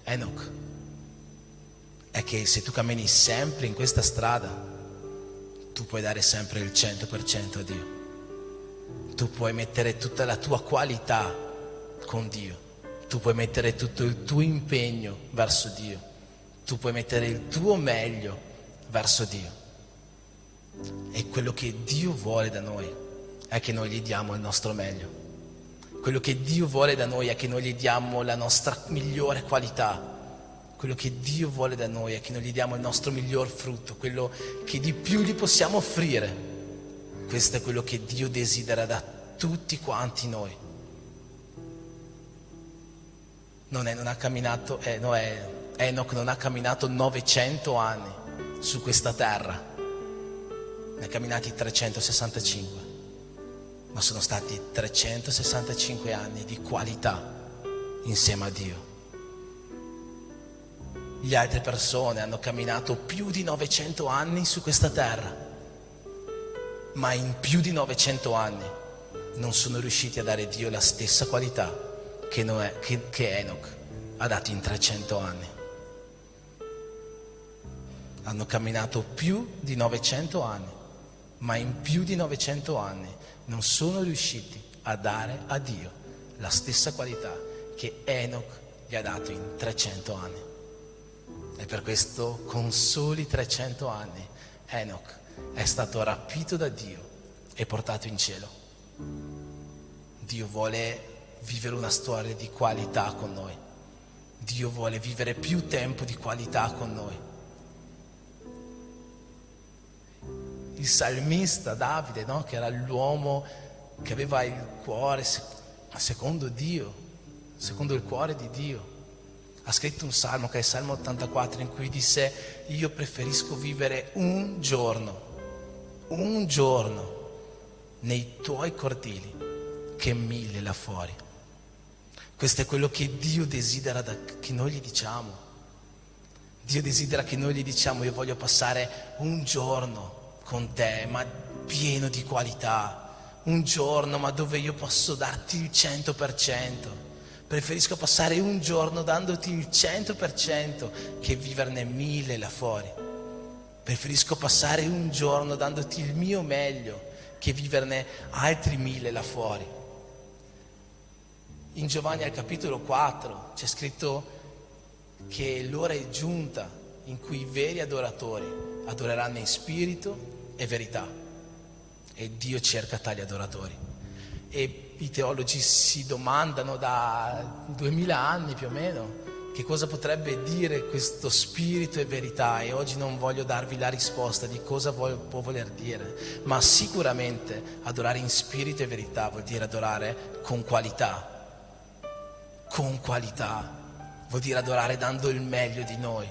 [SPEAKER 1] Enoch. È che se tu cammini sempre in questa strada, tu puoi dare sempre il 100% a Dio. Tu puoi mettere tutta la tua qualità con Dio. Tu puoi mettere tutto il tuo impegno verso Dio. Tu puoi mettere il tuo meglio verso Dio. E quello che Dio vuole da noi è che noi gli diamo il nostro meglio. Quello che Dio vuole da noi è che noi gli diamo la nostra migliore qualità. Quello che Dio vuole da noi è che noi gli diamo il nostro miglior frutto, quello che di più gli possiamo offrire. Questo è quello che Dio desidera da tutti quanti noi. Enoch non ha camminato 900 anni su questa terra, ne ha camminati 365, ma sono stati 365 anni di qualità insieme a Dio. Le altre persone hanno camminato più di 900 anni su questa terra, ma in più di 900 anni non sono riusciti a dare a Dio la stessa qualità che Enoch ha dato in 300 anni. Hanno camminato più di 900 anni, ma in più di 900 anni non sono riusciti a dare a Dio la stessa qualità che Enoch gli ha dato in 300 anni. E per questo, con soli 300 anni, Enoch è stato rapito da Dio e portato in cielo. Dio vuole vivere una storia di qualità con noi. Dio vuole vivere più tempo di qualità con noi. Il salmista Davide, no? Che era l'uomo che aveva il cuore secondo Dio, secondo il cuore di Dio, ha scritto un salmo che è il Salmo 84, in cui disse: io preferisco vivere un giorno nei tuoi cortili che 1000 là fuori. Questo è quello che Dio desidera che noi gli diciamo. Dio desidera che noi gli diciamo: io voglio passare un giorno con te, ma pieno di qualità, un giorno ma dove io posso darti il 100%. Preferisco passare un giorno dandoti il 100% che viverne 1000 là fuori. Preferisco passare un giorno dandoti il mio meglio che viverne altri 1000 là fuori. In Giovanni al capitolo 4 c'è scritto che l'ora è giunta in cui i veri adoratori adoreranno in spirito e verità, e Dio cerca tali adoratori. E i teologi si domandano da 2000 anni più o meno che cosa potrebbe dire questo spirito e verità, e oggi non voglio darvi la risposta di cosa può voler dire, ma sicuramente adorare in spirito e verità vuol dire adorare con qualità. Con qualità vuol dire adorare dando il meglio di noi.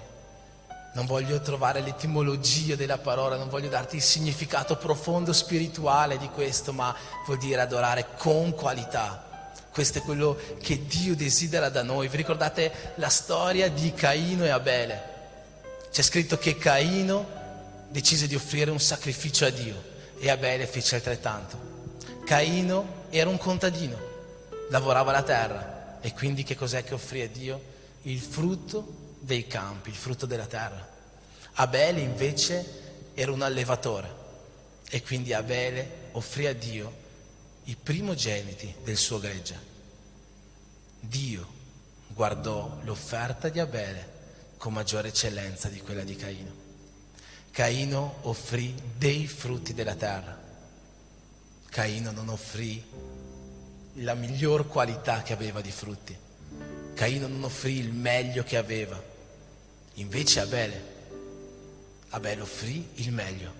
[SPEAKER 1] Non voglio trovare l'etimologia della parola, non voglio darti il significato profondo spirituale di questo, ma vuol dire adorare con qualità. Questo è quello che Dio desidera da noi. Vi ricordate la storia di Caino e Abele? C'è scritto che Caino decise di offrire un sacrificio a Dio e Abele fece altrettanto. Caino era un contadino, lavorava la terra, e quindi che cos'è che offrì a Dio? il frutto dei campi, il frutto della terra. Abele invece era un allevatore e quindi Abele offrì a Dio i primogeniti del suo gregge. Dio guardò l'offerta di Abele con maggiore eccellenza di quella di Caino. Caino offrì dei frutti della terra. Caino non offrì la miglior qualità che aveva di frutti. Caino non offrì il meglio che aveva. Invece Abele offrì il meglio,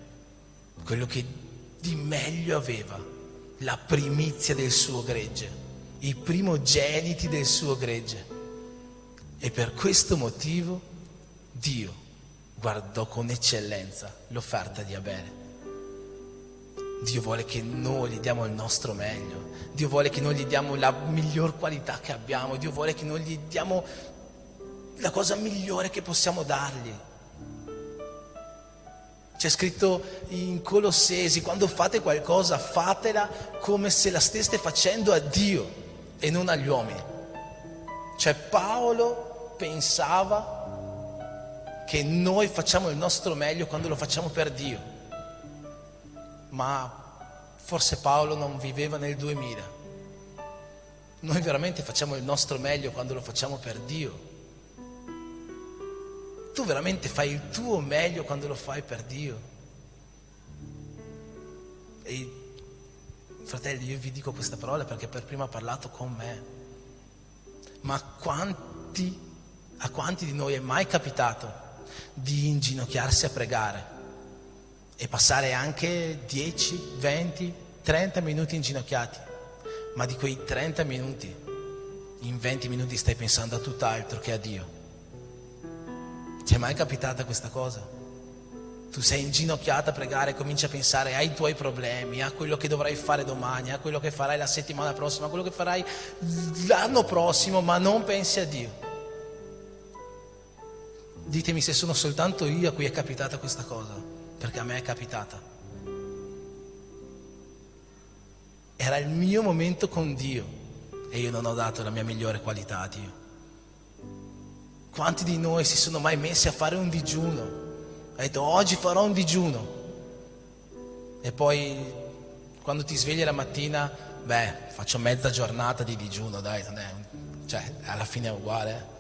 [SPEAKER 1] quello che di meglio aveva, la primizia del suo gregge, i primogeniti del suo gregge. E per questo motivo Dio guardò con eccellenza l'offerta di Abele. Dio vuole che noi gli diamo il nostro meglio. Dio vuole che noi gli diamo la miglior qualità che abbiamo. Dio vuole che noi gli diamo la cosa migliore che possiamo dargli. C'è scritto in Colossesi: quando fate qualcosa, fatela come se la steste facendo a Dio e non agli uomini. Cioè Paolo pensava che noi facciamo il nostro meglio quando lo facciamo per Dio, ma forse Paolo non viveva nel 2000. Noi veramente facciamo il nostro meglio quando lo facciamo per Dio. Tu veramente fai il tuo meglio quando lo fai per Dio. E fratelli, io vi dico questa parola perché per prima ha parlato con me. Ma a quanti di noi è mai capitato di inginocchiarsi a pregare e passare anche 10, 20, 30 minuti inginocchiati, ma di quei 30 minuti, in 20 minuti stai pensando a tutt'altro che a Dio? Ti è mai capitata questa cosa? Tu sei inginocchiata a pregare e cominci a pensare ai tuoi problemi, a quello che dovrai fare domani, a quello che farai la settimana prossima, a quello che farai l'anno prossimo, ma non pensi a Dio. Ditemi se sono soltanto io a cui è capitata questa cosa, perché a me è capitata. Era il mio momento con Dio e io non ho dato la mia migliore qualità a Dio. Quanti di noi si sono mai messi a fare un digiuno? Ha detto oggi farò un digiuno e poi quando ti svegli la mattina, faccio mezza giornata di digiuno, dai, non è, cioè alla fine è uguale.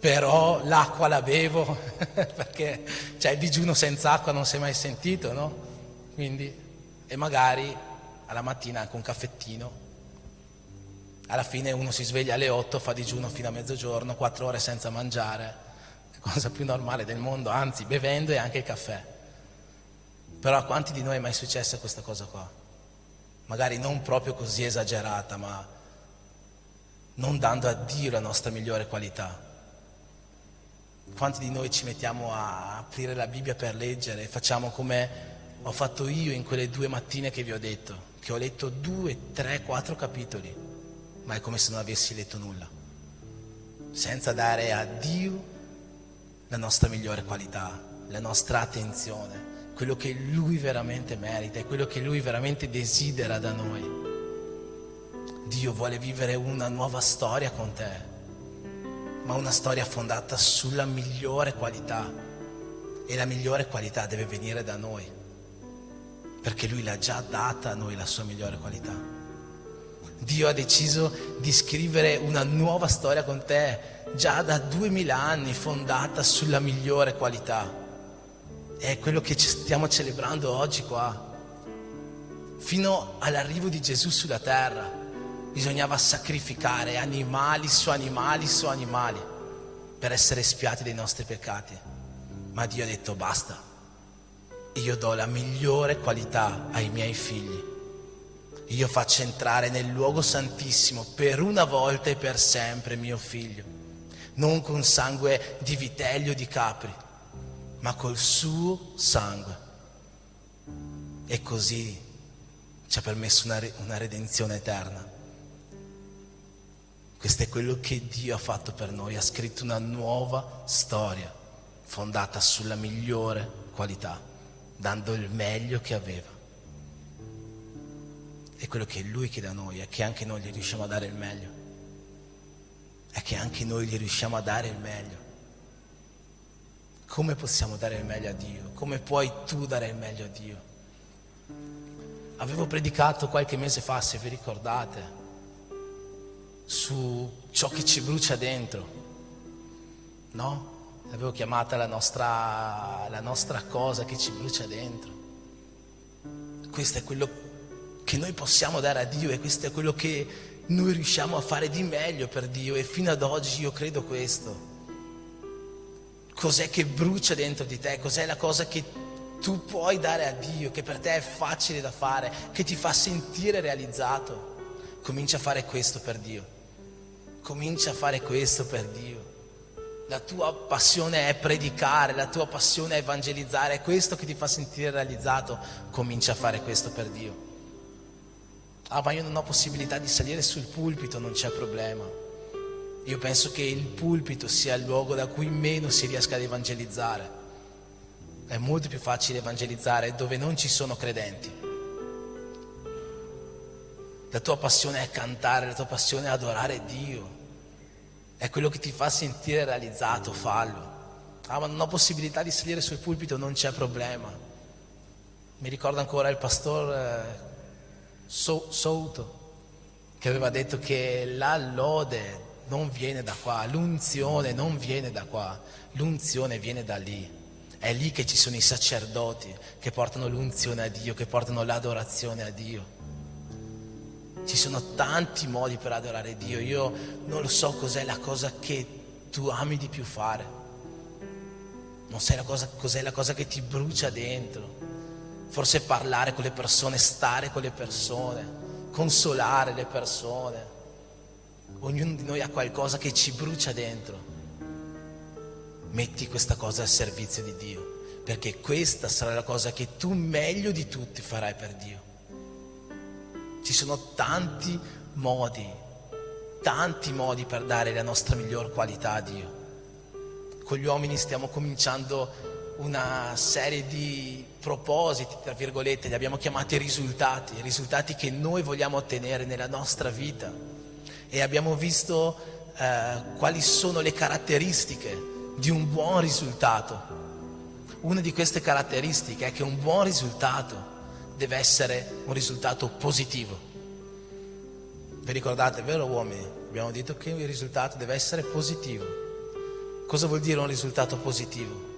[SPEAKER 1] Però l'acqua la bevo perché il digiuno senza acqua non si è mai sentito, no? Quindi, e magari alla mattina anche un caffettino. Alla fine uno si sveglia alle 8, fa digiuno fino a mezzogiorno, 4 ore senza mangiare, cosa più normale del mondo, anzi bevendo e anche il caffè. Però a quanti di noi è mai successa questa cosa qua? Magari non proprio così esagerata, ma non dando a Dio la nostra migliore qualità. Quanti di noi ci mettiamo a aprire la Bibbia per leggere e facciamo come ho fatto io in quelle 2 mattine che vi ho detto, che ho letto 2, 3, 4 capitoli, ma è come se non avessi letto nulla, senza dare a Dio la nostra migliore qualità, la nostra attenzione, quello che Lui veramente merita e quello che Lui veramente desidera da noi. Dio vuole vivere una nuova storia con te, ma una storia fondata sulla migliore qualità, e la migliore qualità deve venire da noi, perché Lui l'ha già data a noi la sua migliore qualità. Dio ha deciso di scrivere una nuova storia con te già da 2000 anni, fondata sulla migliore qualità. È quello che stiamo celebrando oggi qua. Fino all'arrivo di Gesù sulla terra bisognava sacrificare animali su animali su animali per essere espiati dei nostri peccati. Ma Dio ha detto basta, io do la migliore qualità ai miei figli. Io faccio entrare nel luogo santissimo per una volta e per sempre mio figlio, non con sangue di vitelli o di capri, ma col suo sangue. E così ci ha permesso una redenzione eterna. Questo è quello che Dio ha fatto per noi, ha scritto una nuova storia fondata sulla migliore qualità, dando il meglio che aveva. E quello che Lui chiede a noi è che anche noi gli riusciamo a dare il meglio. è che anche noi gli riusciamo a dare il meglio. Come possiamo dare il meglio a Dio? Come puoi tu dare il meglio a Dio? Avevo predicato qualche mese fa, se vi ricordate, su ciò che ci brucia dentro, no? L'avevo chiamata la nostra cosa che ci brucia dentro. Questo è quello che noi possiamo dare a Dio e questo è quello che noi riusciamo a fare di meglio per Dio, e fino ad oggi io credo questo. Cos'è che brucia dentro di te? Cos'è la cosa che tu puoi dare a Dio, che per te è facile da fare, che ti fa sentire realizzato? Comincia a fare questo per Dio. Comincia a fare questo per Dio. La tua passione è predicare, la tua passione è evangelizzare, è questo che ti fa sentire realizzato. Comincia a fare questo per Dio. Ah, ma io non ho possibilità di salire sul pulpito, non c'è problema. Io penso che il pulpito sia il luogo da cui meno si riesca ad evangelizzare. È molto più facile evangelizzare dove non ci sono credenti. La tua passione è cantare, la tua passione è adorare Dio. È quello che ti fa sentire realizzato, fallo. Ah, ma non ho possibilità di salire sul pulpito, non c'è problema. Mi ricordo ancora il pastor Souto, che aveva detto che la lode non viene da qua, l'unzione non viene da qua, l'unzione viene da lì. È lì che ci sono i sacerdoti che portano l'unzione a Dio, che portano l'adorazione a Dio. Ci sono tanti modi per adorare Dio. Io non lo so cos'è la cosa che tu ami di più fare. Non sai cos'è la cosa che ti brucia dentro. Forse parlare con le persone, stare con le persone, consolare le persone. Ognuno di noi ha qualcosa che ci brucia dentro. Metti questa cosa al servizio di Dio, perché questa sarà la cosa che tu meglio di tutti farai per Dio. Ci sono tanti modi per dare la nostra miglior qualità a Dio. Con gli uomini stiamo cominciando una serie di propositi, tra virgolette, li abbiamo chiamati risultati che noi vogliamo ottenere nella nostra vita, e abbiamo visto quali sono le caratteristiche di un buon risultato. Una di queste caratteristiche è che un buon risultato deve essere un risultato positivo. Vi ricordate, vero uomini? Abbiamo detto che il risultato deve essere positivo. Cosa vuol dire un risultato positivo?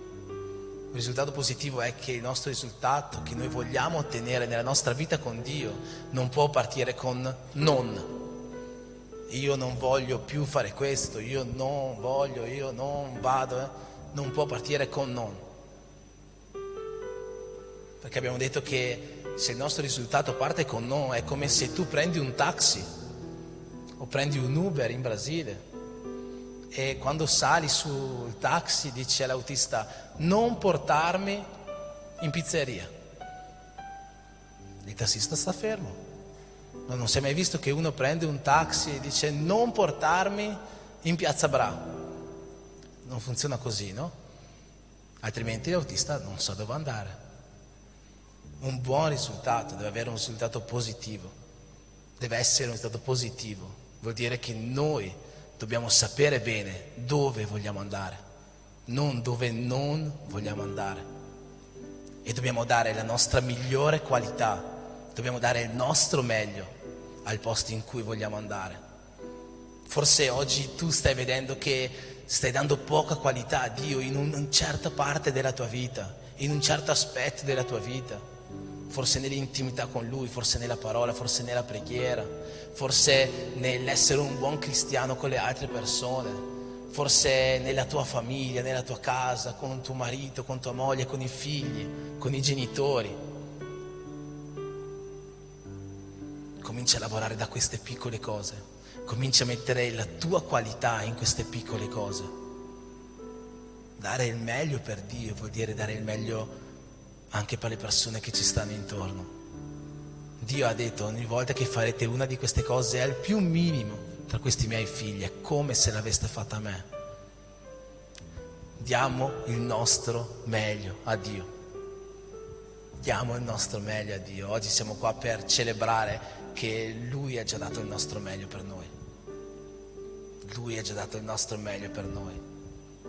[SPEAKER 1] Un risultato positivo è che il nostro risultato che noi vogliamo ottenere nella nostra vita con Dio non può partire con non. Io non voglio più fare questo, io non voglio, io non vado. Non può partire con non. Perché abbiamo detto che se il nostro risultato parte con no, è come se tu prendi un taxi o prendi un Uber in Brasile e quando sali sul taxi dici all'autista: non portarmi in pizzeria. Il tassista sta fermo. Ma non si è mai visto che uno prende un taxi e dice: non portarmi in Piazza Bra. Non funziona così, no? Altrimenti l'autista non sa dove andare. Un buon risultato deve avere un risultato positivo, deve essere un risultato positivo, vuol dire che noi dobbiamo sapere bene dove vogliamo andare, non dove non vogliamo andare, e dobbiamo dare la nostra migliore qualità, dobbiamo dare il nostro meglio al posto in cui vogliamo andare. Forse oggi tu stai vedendo che stai dando poca qualità a Dio in una certa parte della tua vita, in un certo aspetto della tua vita. Forse nell'intimità con Lui, forse nella parola, forse nella preghiera, forse nell'essere un buon cristiano con le altre persone, forse nella tua famiglia, nella tua casa, con tuo marito, con tua moglie, con i figli, con i genitori. Comincia a lavorare da queste piccole cose, comincia a mettere la tua qualità in queste piccole cose. Dare il meglio per Dio vuol dire dare il meglio anche per le persone che ci stanno intorno. Dio ha detto: ogni volta che farete una di queste cose al più minimo tra questi miei figli, è come se l'aveste fatta a me. Diamo il nostro meglio a Dio. Diamo il nostro meglio a Dio. Oggi siamo qua per celebrare che Lui ha già dato il nostro meglio per noi. Lui ha già dato il nostro meglio per noi.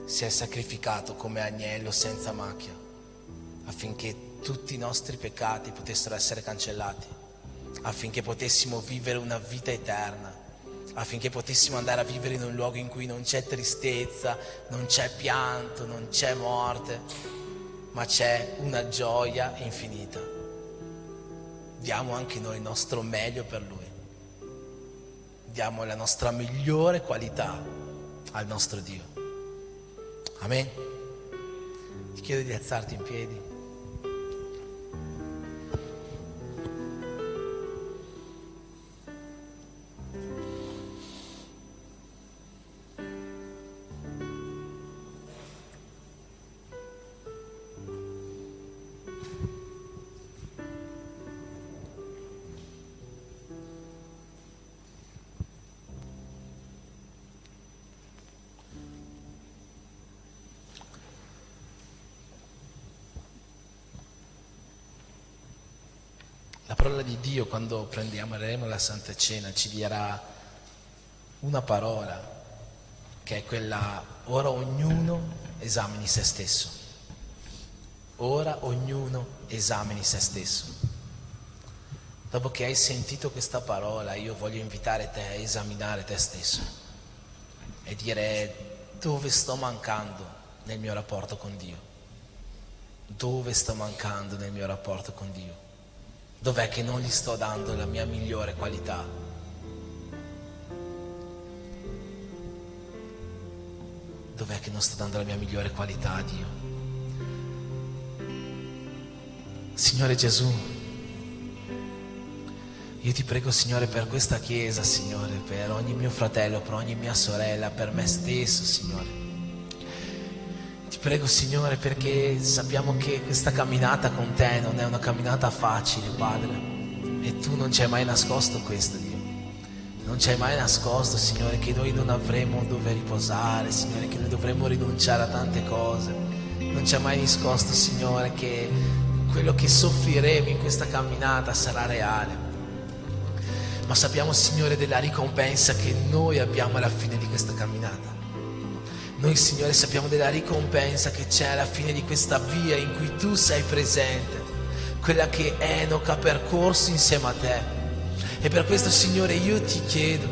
[SPEAKER 1] Si è sacrificato come agnello senza macchia, affinché tutti i nostri peccati potessero essere cancellati, affinché potessimo vivere una vita eterna, affinché potessimo andare a vivere in un luogo in cui non c'è tristezza, non c'è pianto, non c'è morte, ma c'è una gioia infinita. Diamo anche noi il nostro meglio per Lui. Diamo la nostra migliore qualità al nostro Dio. Amen. Ti chiedo di alzarti in piedi. La parola di Dio, quando prenderemo la Santa Cena, ci dirà una parola, che è quella: ora ognuno esamini se stesso. Ora ognuno esamini se stesso. Dopo che hai sentito questa parola, io voglio invitare te a esaminare te stesso e dire: dove sto mancando nel mio rapporto con Dio? Dove sto mancando nel mio rapporto con Dio? Dov'è che non gli sto dando la mia migliore qualità? Dov'è che non sto dando la mia migliore qualità a Dio? Signore Gesù, io ti prego, Signore, per questa Chiesa, Signore, per ogni mio fratello, per ogni mia sorella, per me stesso, Signore. Ti prego, Signore, perché sappiamo che questa camminata con te non è una camminata facile, Padre, e tu non ci hai mai nascosto questo, Dio. Non ci hai mai nascosto, Signore, che noi non avremo dove riposare, Signore, che noi dovremmo rinunciare a tante cose. Non ci hai mai nascosto, Signore, che quello che soffriremo in questa camminata sarà reale. Ma sappiamo, Signore, della ricompensa che noi abbiamo alla fine di questa camminata. Noi, Signore, sappiamo della ricompensa che c'è alla fine di questa via in cui tu sei presente, quella che Enoch ha percorso insieme a te. E per questo, Signore, io ti chiedo,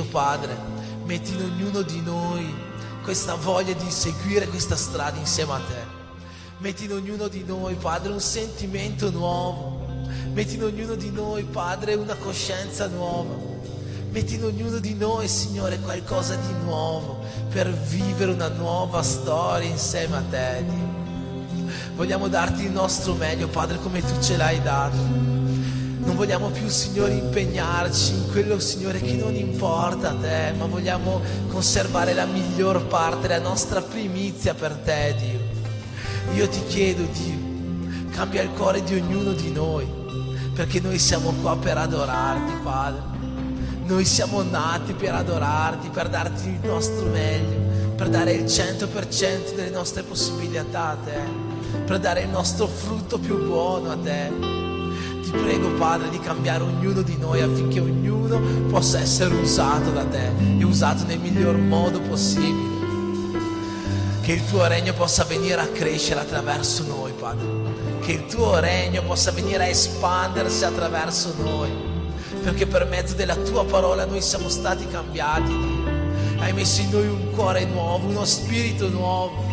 [SPEAKER 1] Padre, metti in ognuno di noi questa voglia di seguire questa strada insieme a te. Metti in ognuno di noi, Padre, un sentimento nuovo. Metti in ognuno di noi, Padre, una coscienza nuova. Metti in ognuno di noi, Signore, qualcosa di nuovo per vivere una nuova storia insieme a te, Dio. Vogliamo darti il nostro meglio, Padre, come tu ce l'hai dato. Non vogliamo più, Signore, impegnarci in quello, Signore, che non importa a te, ma vogliamo conservare la miglior parte, la nostra primizia per te, Dio. Io ti chiedo, Dio, cambia il cuore di ognuno di noi, perché noi siamo qua per adorarti, Padre. Noi siamo nati per adorarti, per darti il nostro meglio, per dare il 100% delle nostre possibilità a te, per dare il nostro frutto più buono a te. Ti prego, Padre, di cambiare ognuno di noi affinché ognuno possa essere usato da te e usato nel miglior modo possibile. Che il tuo regno possa venire a crescere attraverso noi, Padre. Che il tuo regno possa venire a espandersi attraverso noi. Perché per mezzo della tua parola noi siamo stati cambiati, Dio. Hai messo in noi un cuore nuovo, uno spirito nuovo.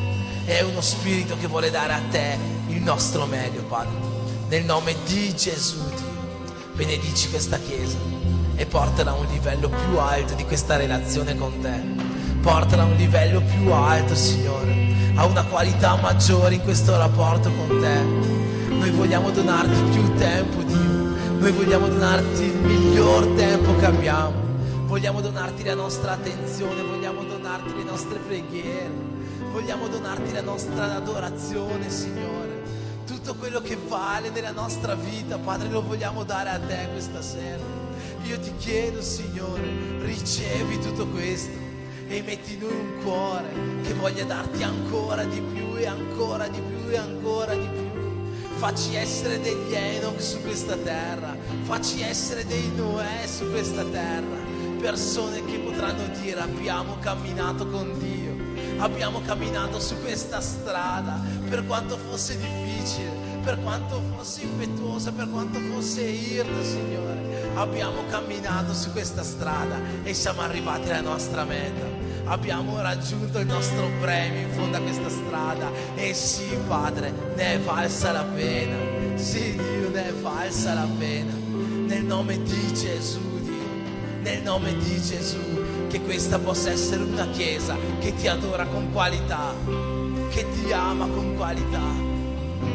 [SPEAKER 1] È uno spirito che vuole dare a te il nostro meglio, Padre. Nel nome di Gesù, Dio, benedici questa Chiesa e portala a un livello più alto di questa relazione con te. Portala a un livello più alto, Signore, a una qualità maggiore in questo rapporto con te. Noi vogliamo donarti più tempo, Dio. Noi vogliamo donarti il miglior tempo che abbiamo. Vogliamo donarti la nostra attenzione, vogliamo donarti le nostre preghiere, vogliamo donarti la nostra adorazione, Signore. Tutto quello che vale nella nostra vita, Padre, lo vogliamo dare a te questa sera. Io ti chiedo, Signore, ricevi tutto questo e metti in noi un cuore che voglia darti ancora di più e ancora di più e ancora di più. Facci essere degli Enoch su questa terra, facci essere dei Noè su questa terra, persone che potranno dire: abbiamo camminato con Dio, abbiamo camminato su questa strada, per quanto fosse difficile, per quanto fosse impetuosa, per quanto fosse irta, Signore, abbiamo camminato su questa strada e siamo arrivati alla nostra meta. Abbiamo raggiunto il nostro premio in fondo a questa strada. E sì, Padre, ne è valsa la pena. Sì, Dio, ne è valsa la pena. Nel nome di Gesù, Dio, nel nome di Gesù, che questa possa essere una chiesa che ti adora con qualità, che ti ama con qualità,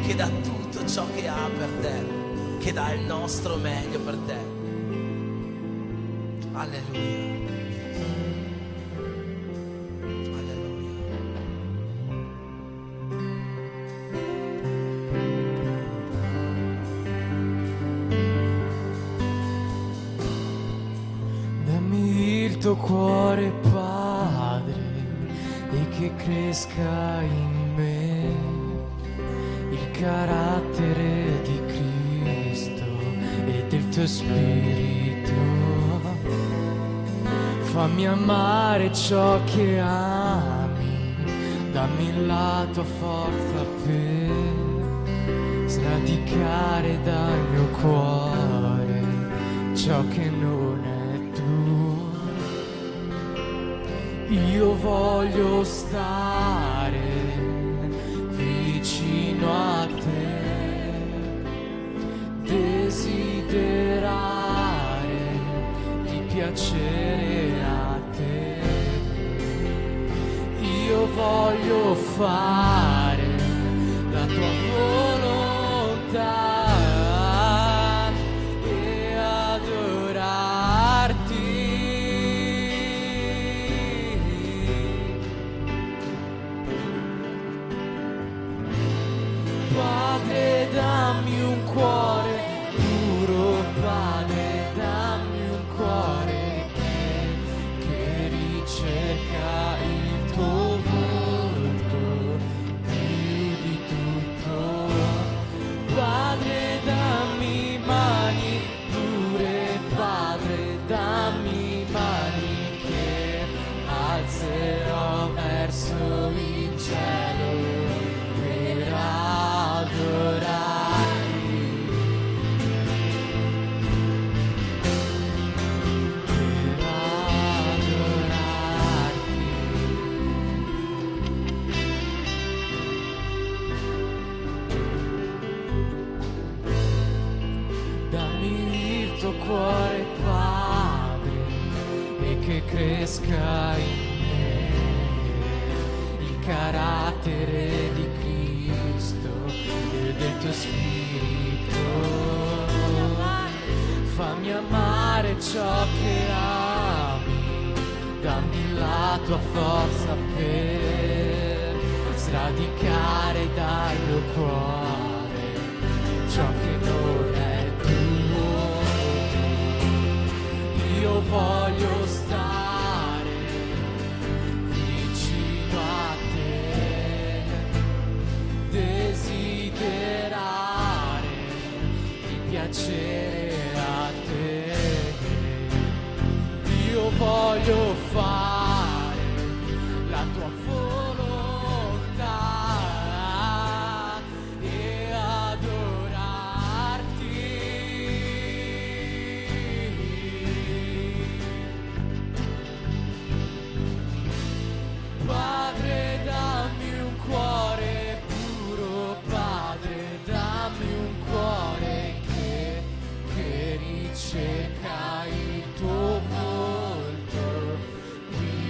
[SPEAKER 1] che dà tutto ciò che ha per te, che dà il nostro meglio per te. Alleluia.
[SPEAKER 6] tuo cuore, Padre, e che cresca in me il carattere di Cristo e del tuo Spirito. Fammi amare ciò che ami, dammi la tua forza per sradicare dal mio cuore ciò che non è tuo. Io voglio stare vicino a te, desiderare di piacere a te. Io voglio fare la tua volontà e adorarti. Padre, dammi un cuore puro, Padre, dammi un cuore che ricerca il tuo volto più di tutto. Padre, dammi mani pure, Padre, dammi mani che alzerò verso il cielo per adorarti, per adorarti. Dammi il tuo cuore, Padre, e che cresca in me il carattere di Cristo e del tuo Spirito. Fammi amare ciò che ami, dammi la tua forza per sradicare dal mio cuore ciò che non è tuo. Io voglio stare vicino a te, desiderare di piacere a te. Io voglio fare la tua volontà e adorarti. Padre, dammi un cuore puro, Padre, dammi un cuore che ricerca il tuo volto più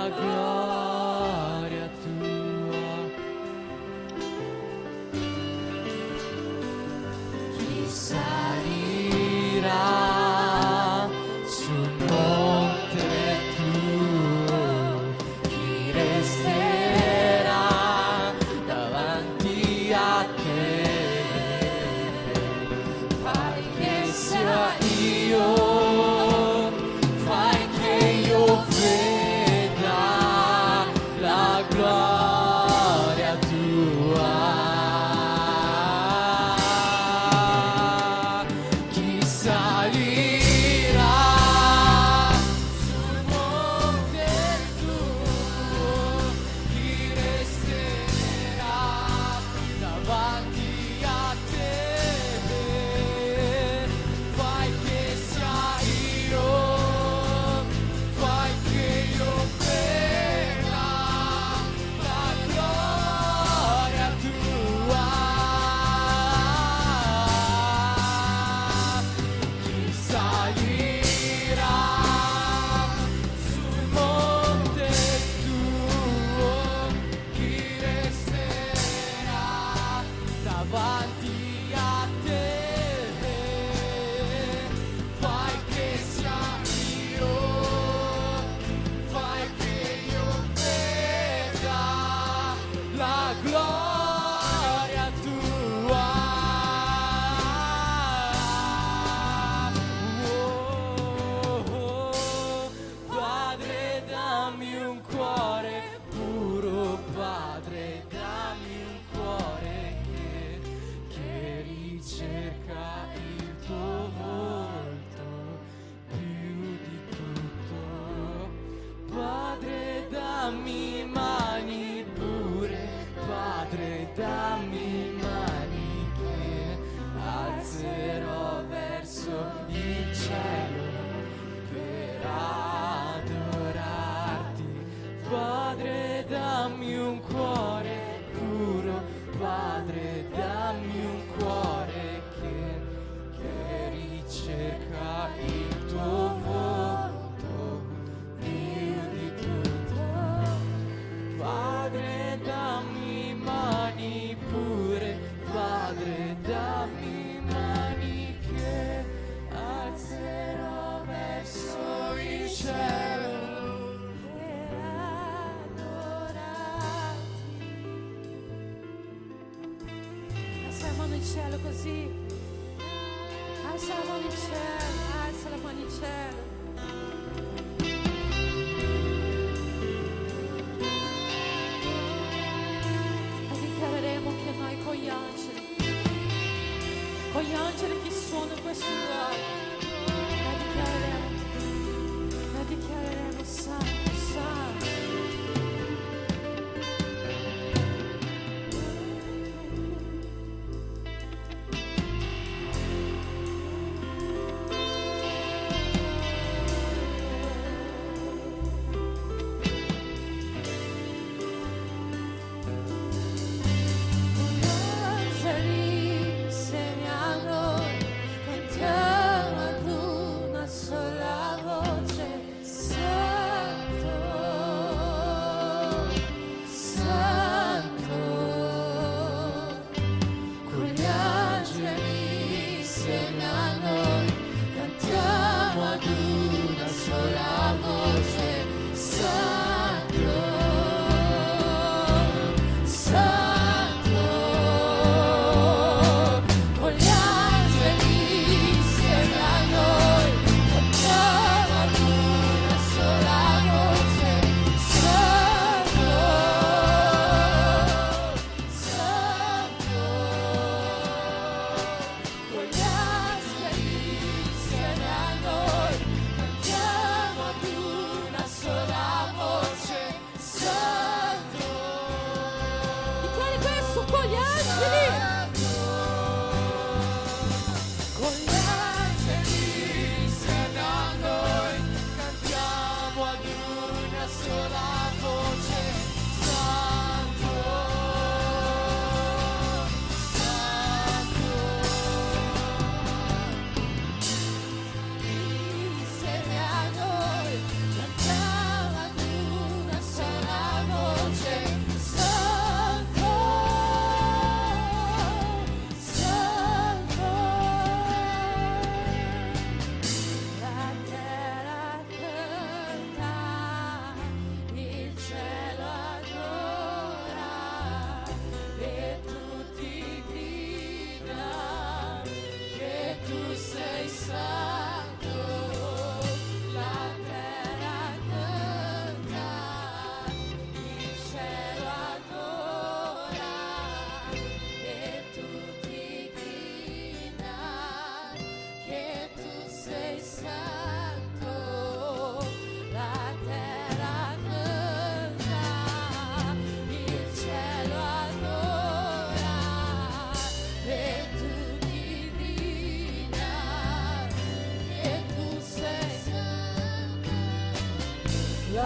[SPEAKER 6] la gloria tua. Chi salirà sul monte tuo, chi resterà davanti a te. Fai che sia io, fai che io veda la gloria tua. Chi salirà sul monte tuo, chi resterà davanti a te. Fai che sia io, fai che io veda la gloria tua. Chi salirà sul monte tuo, chi resterà davanti a te. Fai che sia io, fai che io veda la gloria tua. Padre, dammi un cuore puro, Padre, dammi un cuore che ricerca il tuo volto più di tutto. Padre, dammi mani pure, Padre, dammi mani che alzerò verso il cielo per adorarti. Padre, dammi un cuore puro, Padre, dammi un cuore che ricerca il tuo volto più di tutto. Padre, dammi mani pure, Padre, dammi mani che alzerò verso il cielo per adorarti.
[SPEAKER 4] Alza la mano in cielo così. Alza la mano in cielo, alza la mano in cielo. E dichiareremo che noi con gli angeli che suonano questo luogo, la dichiareremo santo, santo.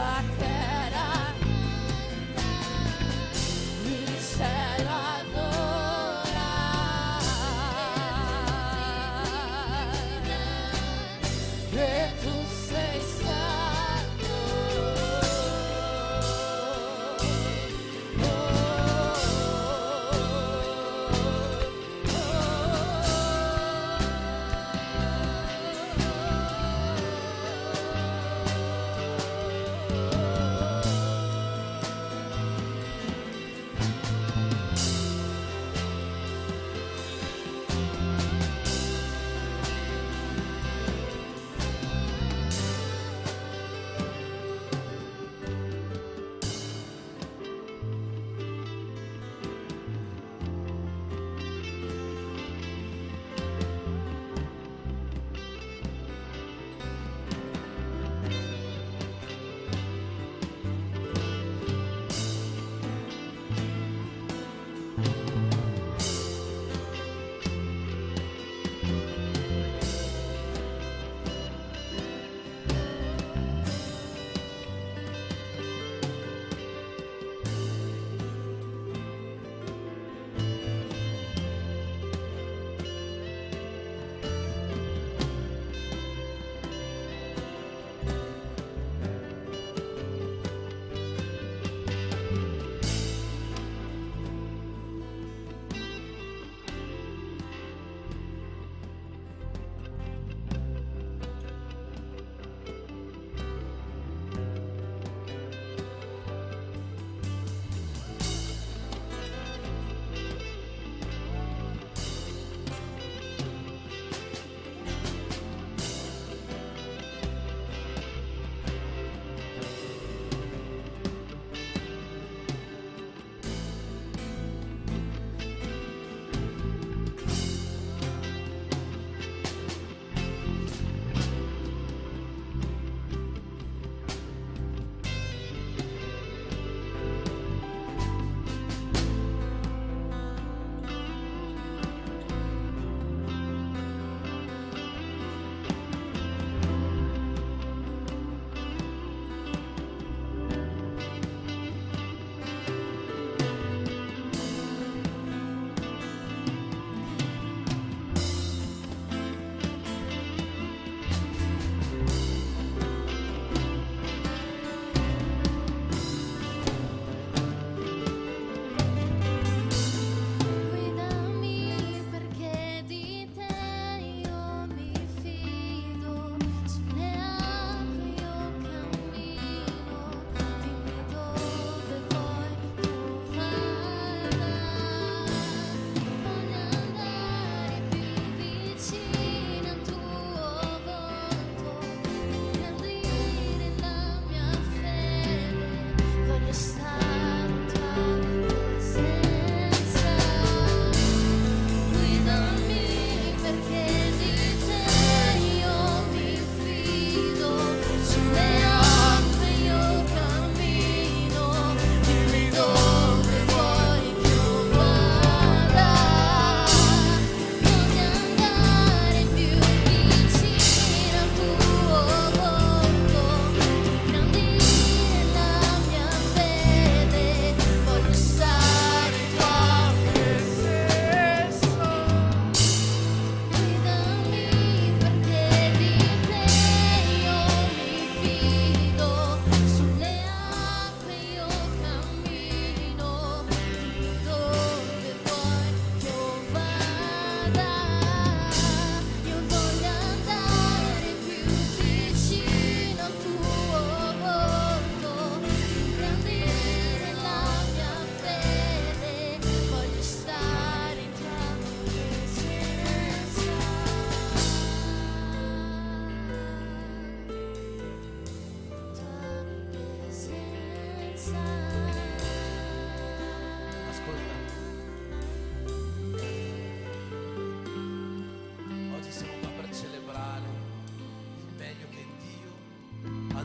[SPEAKER 3] la terra, il cielo adora, che tu sei santo.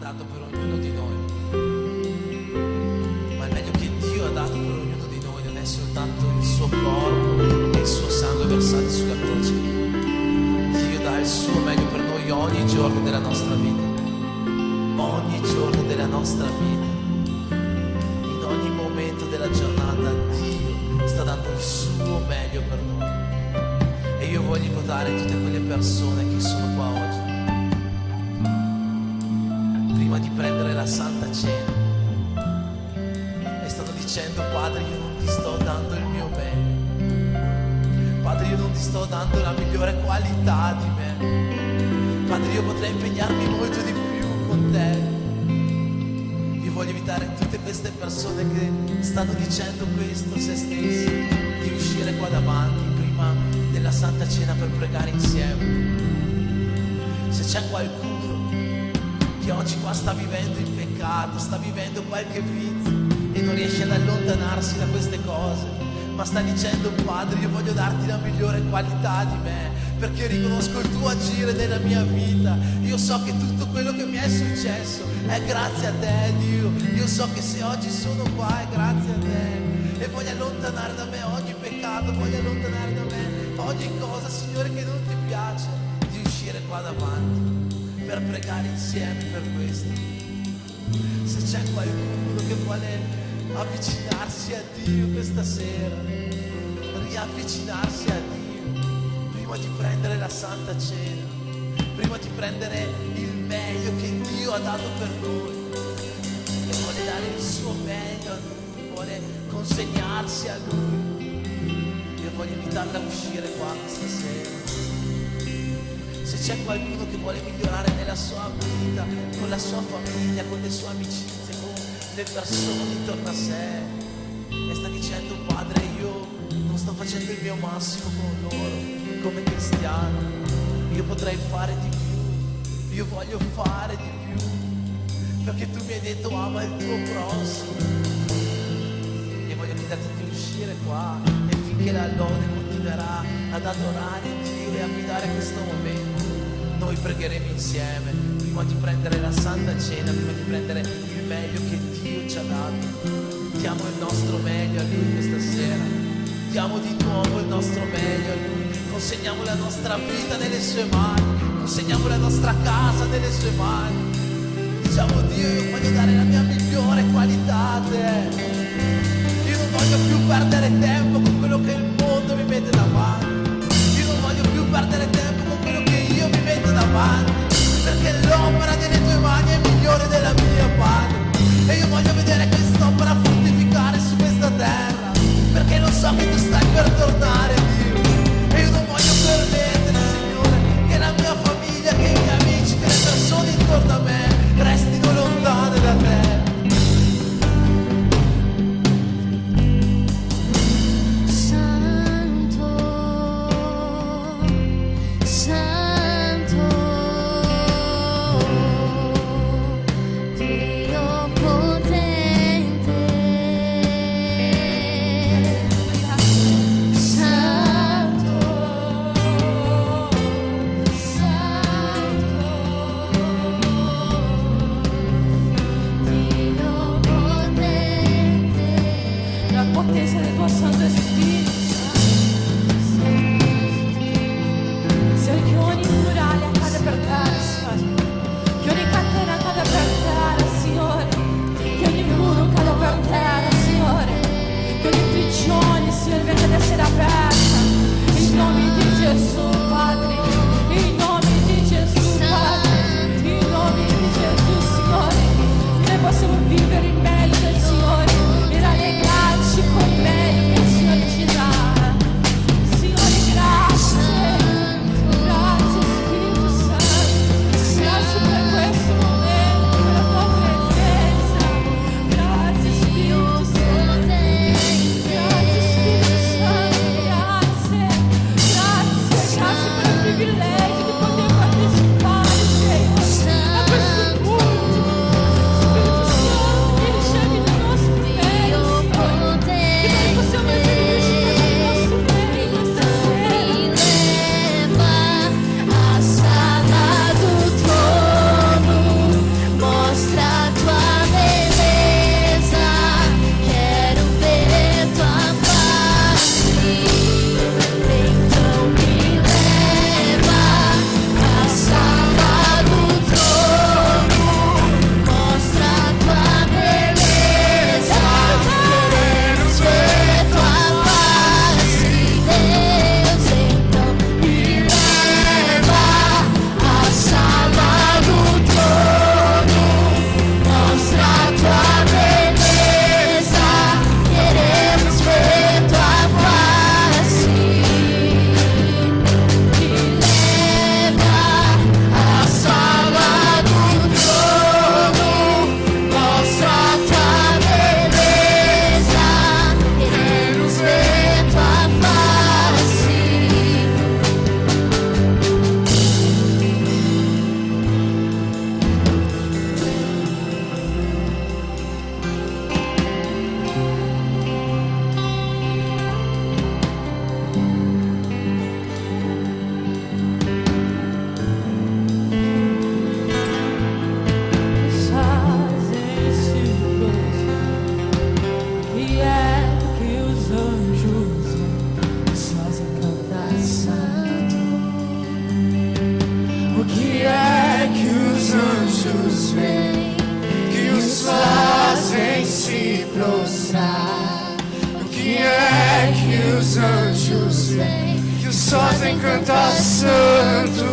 [SPEAKER 1] dato per ognuno di noi. Ma il meglio che Dio ha dato per ognuno di noi non è soltanto il suo corpo e il suo sangue versato sulla croce. Dio dà il suo meglio per noi ogni giorno della nostra vita, ogni giorno della nostra nostra vita. In ogni momento della giornata Dio sta dando il suo meglio per noi. E io voglio invitare tutte quelle persone che sono qua oggi, prima di prendere la Santa Cena, e stanno dicendo: Padre, io non ti sto dando il mio meglio. Padre, io non ti sto dando la migliore qualità di me. Padre, io potrei impegnarmi molto di più con te. Io voglio invitare tutte queste persone che stanno dicendo questo a se stessi, di uscire qua davanti prima della Santa Cena per pregare insieme. Se c'è qualcuno che oggi qua sta vivendo in peccato, sta vivendo qualche vizio e non riesce ad allontanarsi da queste cose, ma sta dicendo: Padre, io voglio darti la migliore qualità di me, perché riconosco il tuo agire nella mia vita. Io so che tutto quello che mi è successo è grazie a te, Dio. Io so che se oggi sono qua è grazie a te, e voglio allontanare da me ogni peccato, voglio allontanare da me ogni cosa, Signore, che non ti piace, di uscire qua davanti per pregare insieme per questo. Se c'è qualcuno che vuole avvicinarsi a Dio questa sera, riavvicinarsi a Dio prima di prendere la Santa Cena, prima di prendere il meglio che Dio ha dato per noi, e vuole dare il suo meglio a Lui, vuole consegnarsi a Lui, io voglio invitarla a uscire qua questa sera. Se c'è qualcuno che vuole migliorare nella sua vita, con la sua famiglia, con le sue amicizie, con le persone intorno a sé, e sta dicendo: Padre, io non sto facendo il mio massimo con loro come cristiano, io potrei fare di più, io voglio fare di più, perché tu mi hai detto ama il tuo prossimo. E voglio chiederti di uscire qua, e finché la lode continuerà ad adorare Dio e a guidare questo momento, noi pregheremo insieme prima di prendere la Santa Cena, prima di prendere il meglio che Dio ci ha dato. Diamo il nostro meglio a Lui questa sera, diamo di nuovo il nostro meglio a Lui, consegniamo la nostra vita nelle sue mani, consegniamo la nostra casa nelle sue mani. Diciamo: Dio, io voglio dare la mia migliore qualità a te. Io non voglio più perdere tempo con quello che il mondo mi mette davanti. Io non voglio più perdere tempo con quello che io mi metto davanti, perché l'opera delle tue mani è migliore della mia, Padre. E io voglio vedere quest'opera fruttificare su questa terra, perché lo so che tu stai per tornare, Dio. E io non voglio permettere, Signore, che la mia famiglia, che i miei amici, che le persone intorno a me restino lontane da te.
[SPEAKER 3] Grazie
[SPEAKER 5] que os fazem cantar santo.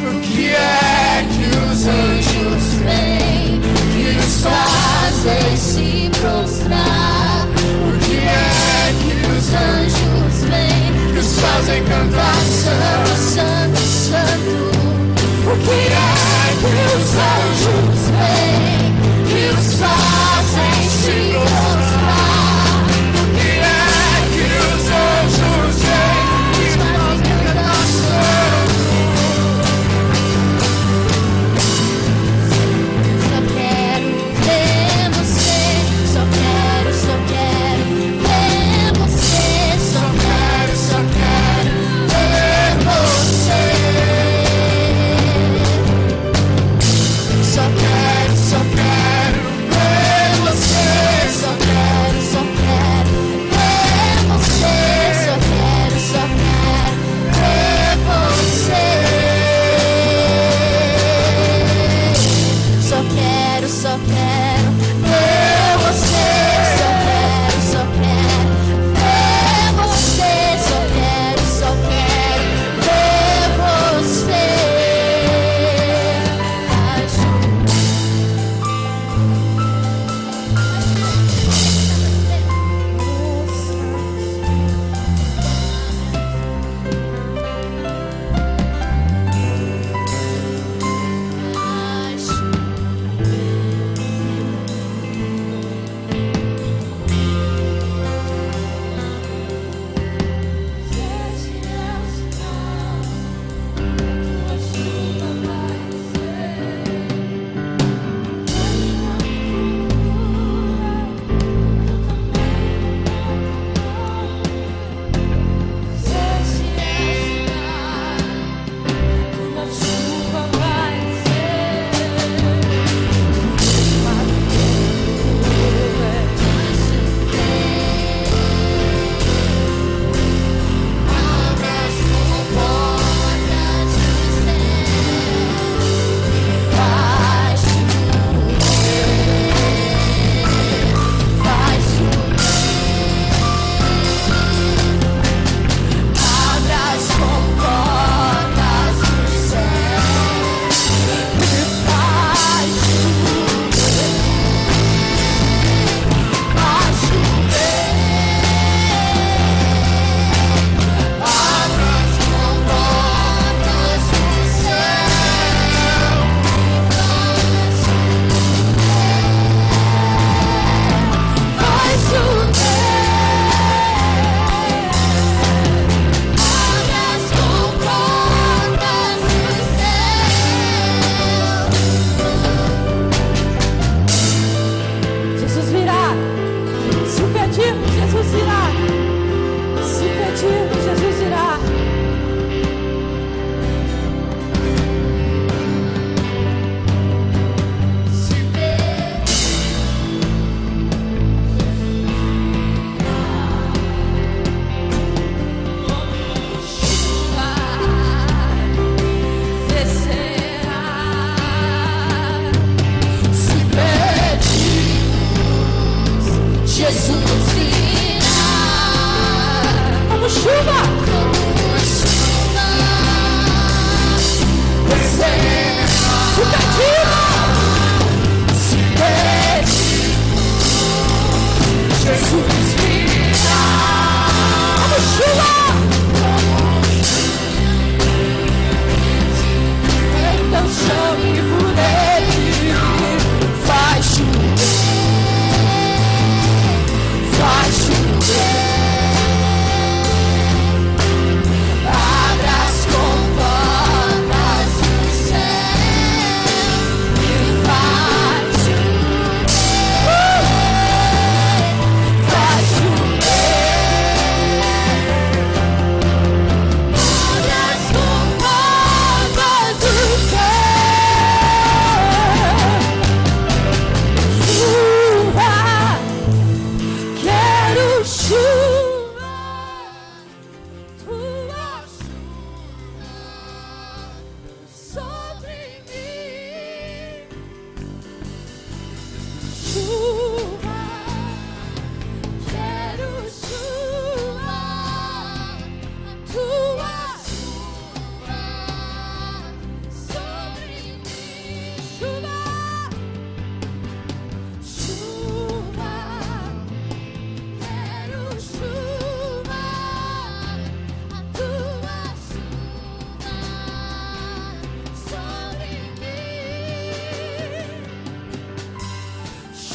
[SPEAKER 5] O que é que os anjos vêm, que os fazem se prostrar? O que é que os anjos vêm, que os fazem cantar santo, santo, santo? O que é que os anjos vêm, que os fazem se prostrar? O que é que os anjos vêm, que os fazem cantar santo? Só quero ver você, só quero ver você, só quero ver você. Só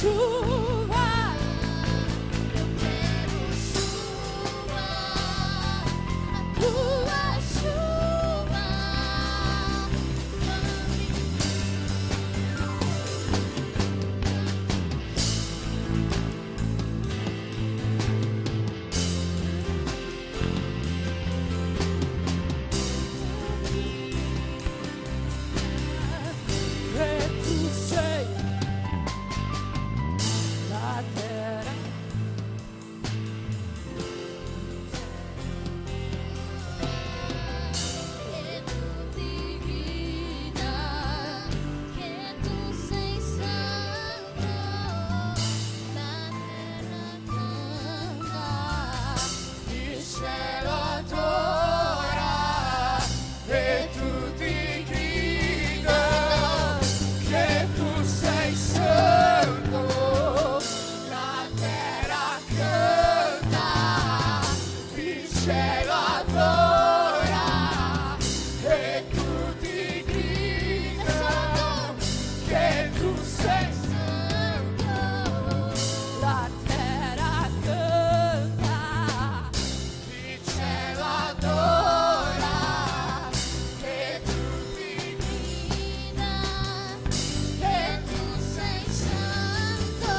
[SPEAKER 4] chuva.
[SPEAKER 5] Eu quero chuva, a tua chuva.
[SPEAKER 6] E tu sei la terra
[SPEAKER 5] Que tu ti guida, que tu sei santo, la terra canta,
[SPEAKER 6] il cielo adora e tutti gridano che tu sei santo, la terra canta, il cielo adora e tutti gridano che tu sei
[SPEAKER 5] santo.
[SPEAKER 4] La terra canta,
[SPEAKER 6] il cielo adora e tutti
[SPEAKER 5] Guida, che tu sei santo.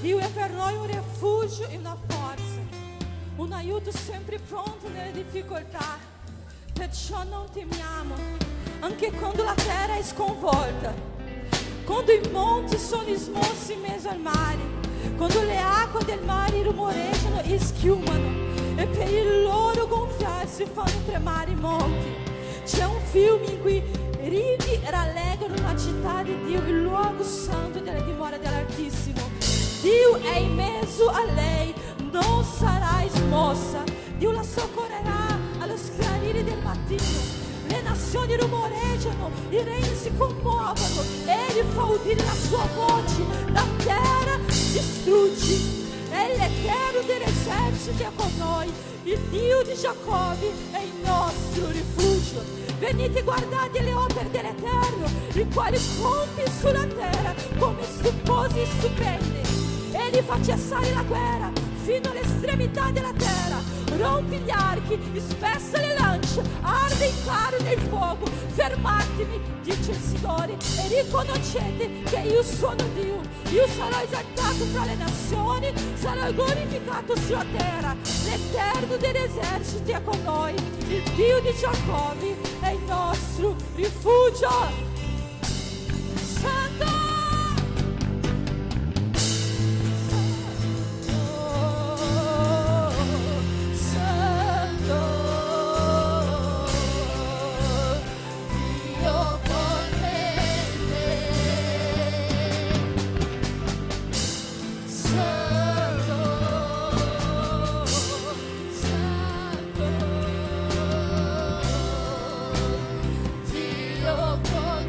[SPEAKER 4] Dio è per noi un rifugio e una forza, un aiuto sempre pronto nelle difficoltà. Perciò non temiamo, anche quando la terra è sconvolta, quando i monti sono smossi in mezzo al mare, quando le acque del mare rumoreggiano e schiumano e per il loro gonfiarsi fanno tremare i monti. C'è un fiume in cui rivi rallegrano la città di Dio, il luogo santo della dimora dell'Altissimo. Dio è in mezzo a lei, non sarà smossa. Dio la soccorrerà allo sclarire del mattino. Le nazioni rumoreggiano, i regni si commuovono, egli fa udire la sua voce, la terra distrugge. È l'Eterno degli eserciti è con noi, il Dio di Giacobbe è il nostro rifugio. Venite, guardate le opere dell'Eterno, il quale compie sulla terra come sposi stupendi. Egli fa cessare la guerra fino all'estremità della terra, rompi gli archi, spessa le lance, arde il carro nel fuoco. Fermatevi, dice il Signore, e riconoscete che io sono Dio. Io sarò esaltato fra le nazioni, sarò glorificato sulla terra. L'Eterno degli eserciti è con noi, il Dio di Giacobbe è il nostro rifugio. Santo!
[SPEAKER 5] Dio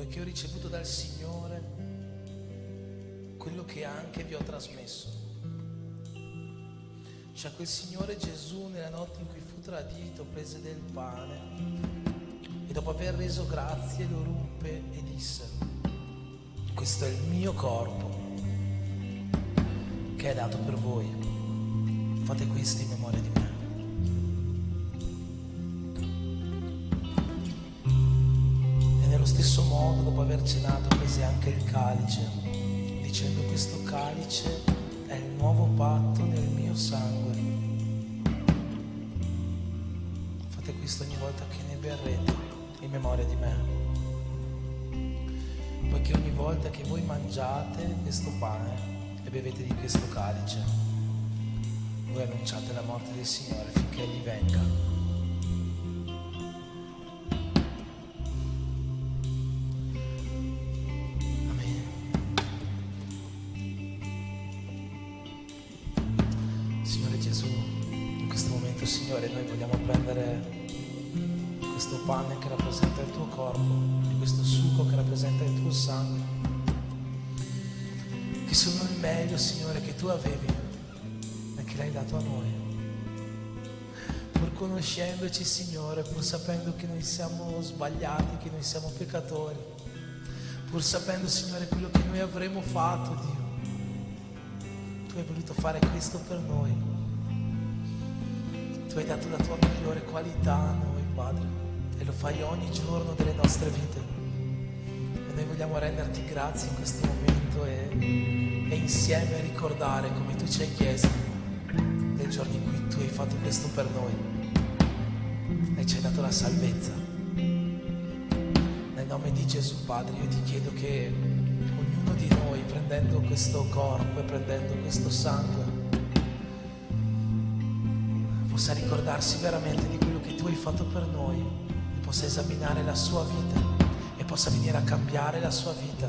[SPEAKER 1] poiché ho ricevuto dal Signore quello che anche vi ho trasmesso. Cioè quel Signore Gesù nella notte in cui fu tradito prese del pane e dopo aver reso grazie lo ruppe e disse: questo è il mio corpo che è dato per voi, fate questo in memoria di me. E nello stesso modo, dopo aver cenato, prese anche il calice, dicendo: questo calice è il nuovo patto nel mio sangue, fate questo ogni volta che ne berrete in memoria di me. Poiché ogni volta che voi mangiate questo pane e bevete di questo calice, voi annunciate la morte del Signore finché Egli venga. Amen. Signore Gesù, in questo momento, Signore, noi vogliamo prendere questo pane che rappresenta il tuo corpo e questo succo che rappresenta il tuo sangue, che sono il meglio, Signore, che tu avevi e che l'hai dato a noi. Pur conoscendoci, Signore, pur sapendo che noi siamo sbagliati, che noi siamo peccatori, pur sapendo, Signore, quello che noi avremmo fatto, Dio, tu hai voluto fare questo per noi. Tu hai dato la tua migliore qualità a noi, Padre, e lo fai ogni giorno delle nostre vite. E noi vogliamo renderti grazie in questo momento e insieme ricordare come tu ci hai chiesto nel giorno in cui tu hai fatto questo per noi e ci hai dato la salvezza. Nel nome di Gesù, Padre, io ti chiedo che ognuno di noi, prendendo questo corpo e prendendo questo sangue, possa ricordarsi veramente di quello che tu hai fatto per noi e possa esaminare la sua vita e possa venire a cambiare la sua vita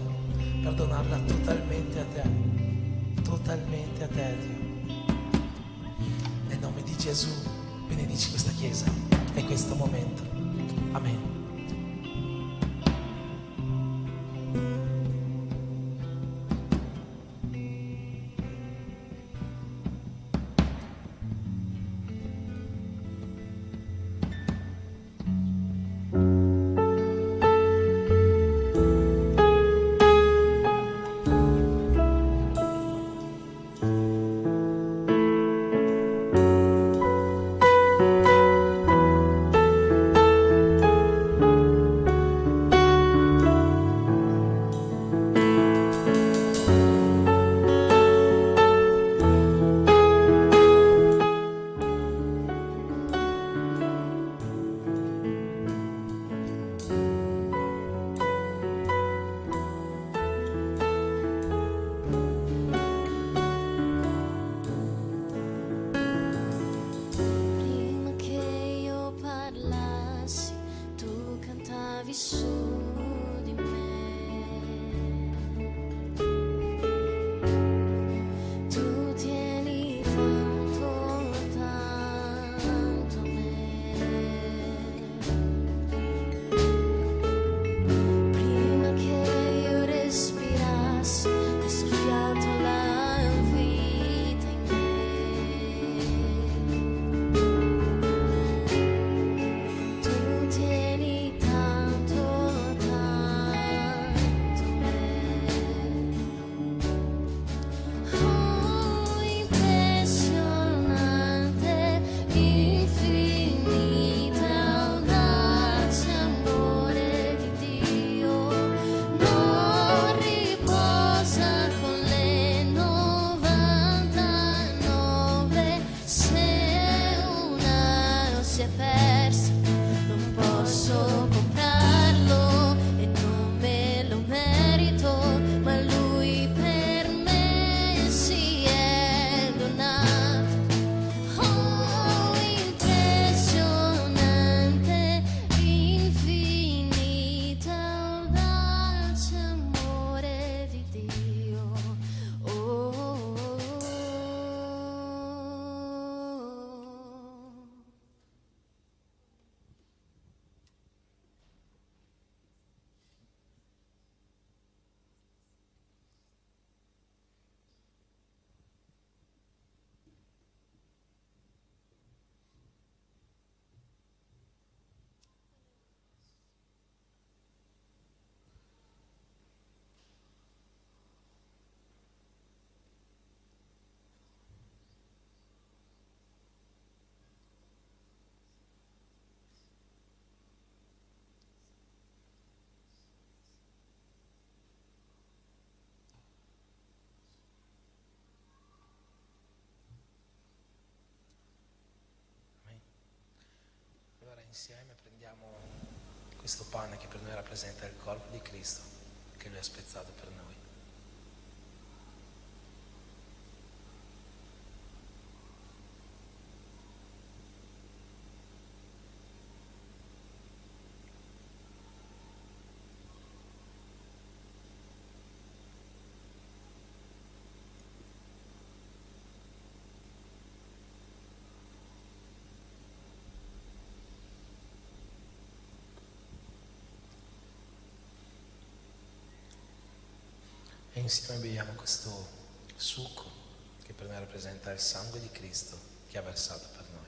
[SPEAKER 1] per donarla totalmente a te, Dio. Nel nome di Gesù, benedici questa chiesa e questo momento. Amen. insieme prendiamo questo pane che per noi rappresenta il corpo di Cristo che Lui ha spezzato per noi. E insieme beviamo questo succo che per noi rappresenta il sangue di Cristo che ha versato per noi.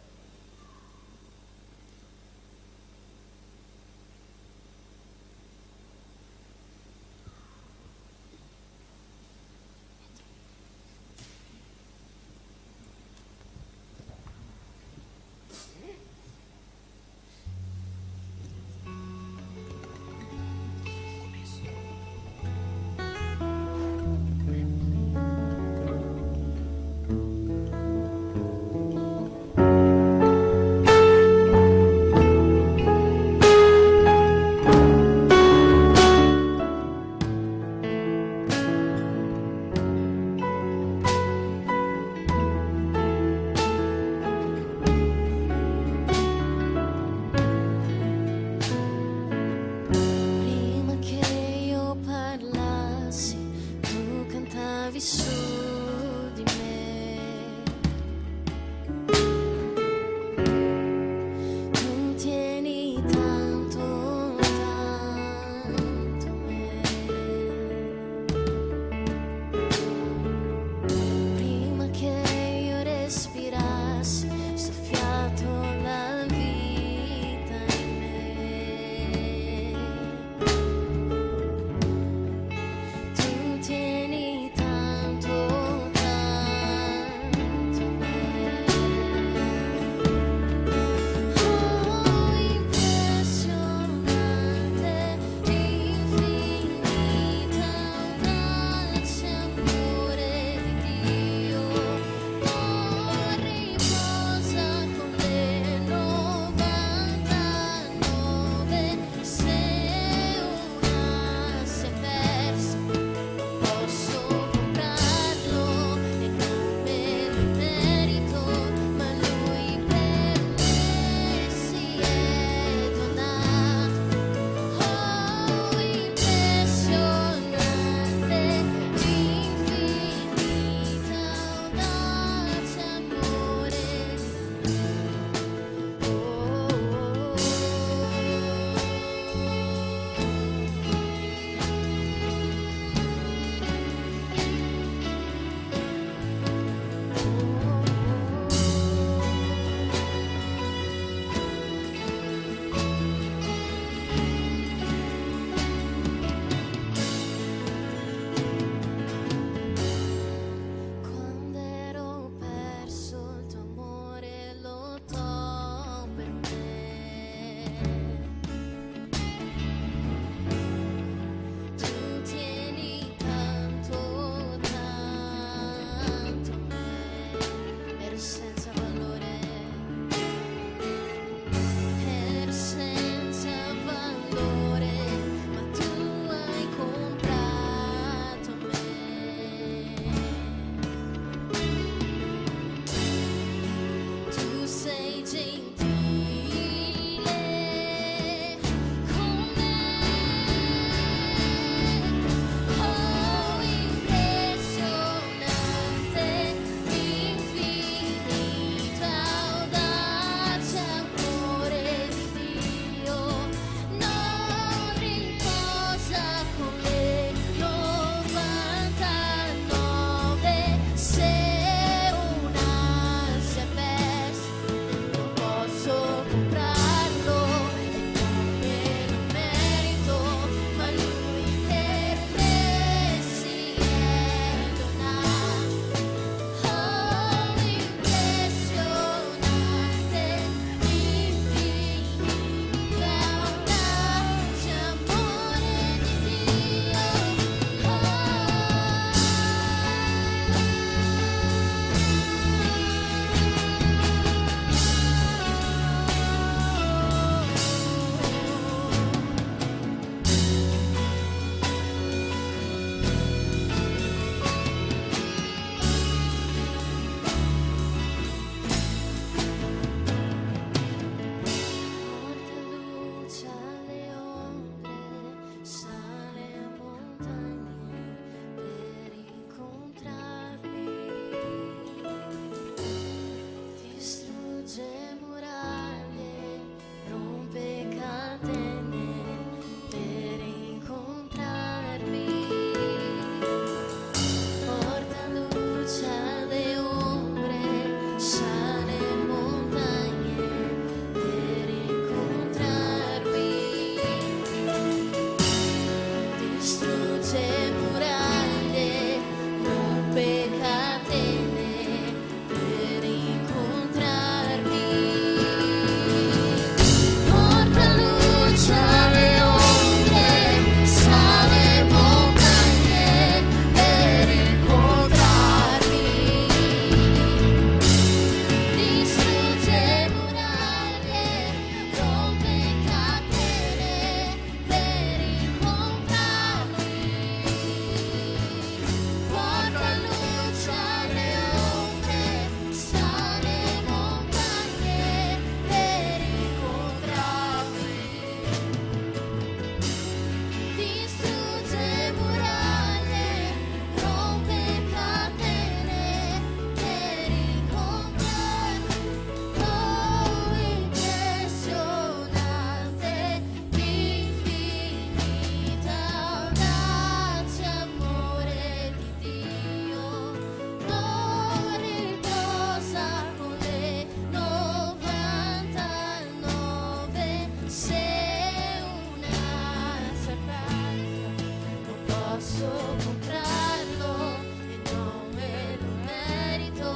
[SPEAKER 5] posso comprarlo e non me lo merito,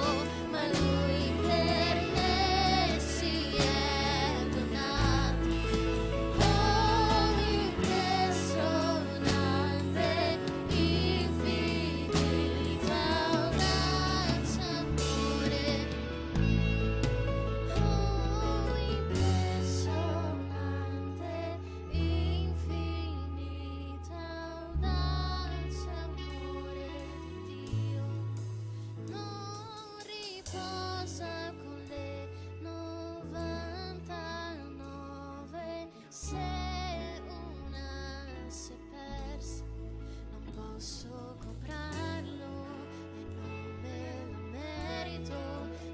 [SPEAKER 5] ma Lui per me si è donato. Oh, impressionante, infinita audacia, amore. Oh, impressionante, infinita audacia, amore di Dio. Non riposa con le 99, se una si è persa. Non posso comprarlo e non me lo merito,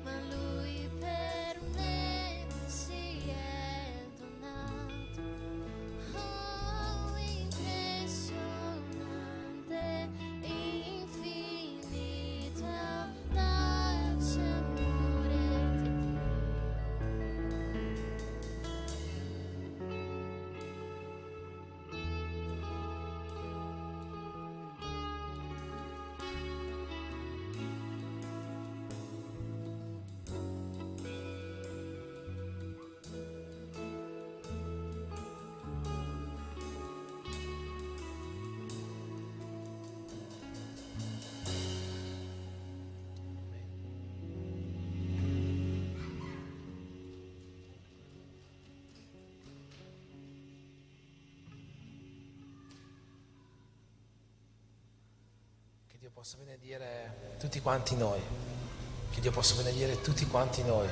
[SPEAKER 5] ma Lui per me si è donato. Oh, impressionante, infinita audacia, amore di
[SPEAKER 1] Che Dio possa benedire tutti quanti noi, che Dio possa benedire tutti quanti noi,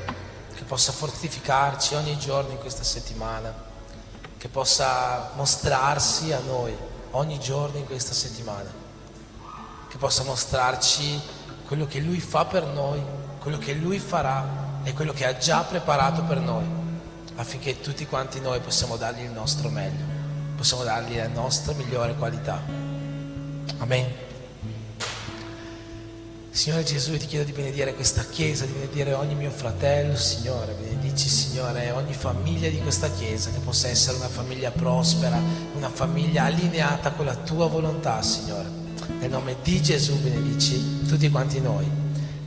[SPEAKER 1] che possa fortificarci ogni giorno in questa settimana, che possa mostrarsi a noi ogni giorno in questa settimana, che possa mostrarci quello che Lui fa per noi, quello che Lui farà e quello che ha già preparato per noi, affinché tutti quanti noi possiamo dargli il nostro meglio, possiamo dargli la nostra migliore qualità. Amen. Signore Gesù, io ti chiedo di benedire questa chiesa, di benedire ogni mio fratello, Signore, benedici, Signore, ogni famiglia di questa chiesa, che possa essere una famiglia prospera, una famiglia allineata con la tua volontà, Signore. Nel nome di Gesù benedici tutti quanti noi,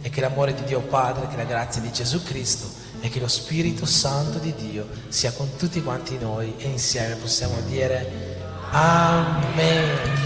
[SPEAKER 1] e che l'amore di Dio Padre, che la grazia di Gesù Cristo e che lo Spirito Santo di Dio sia con tutti quanti noi, e insieme possiamo dire Amen.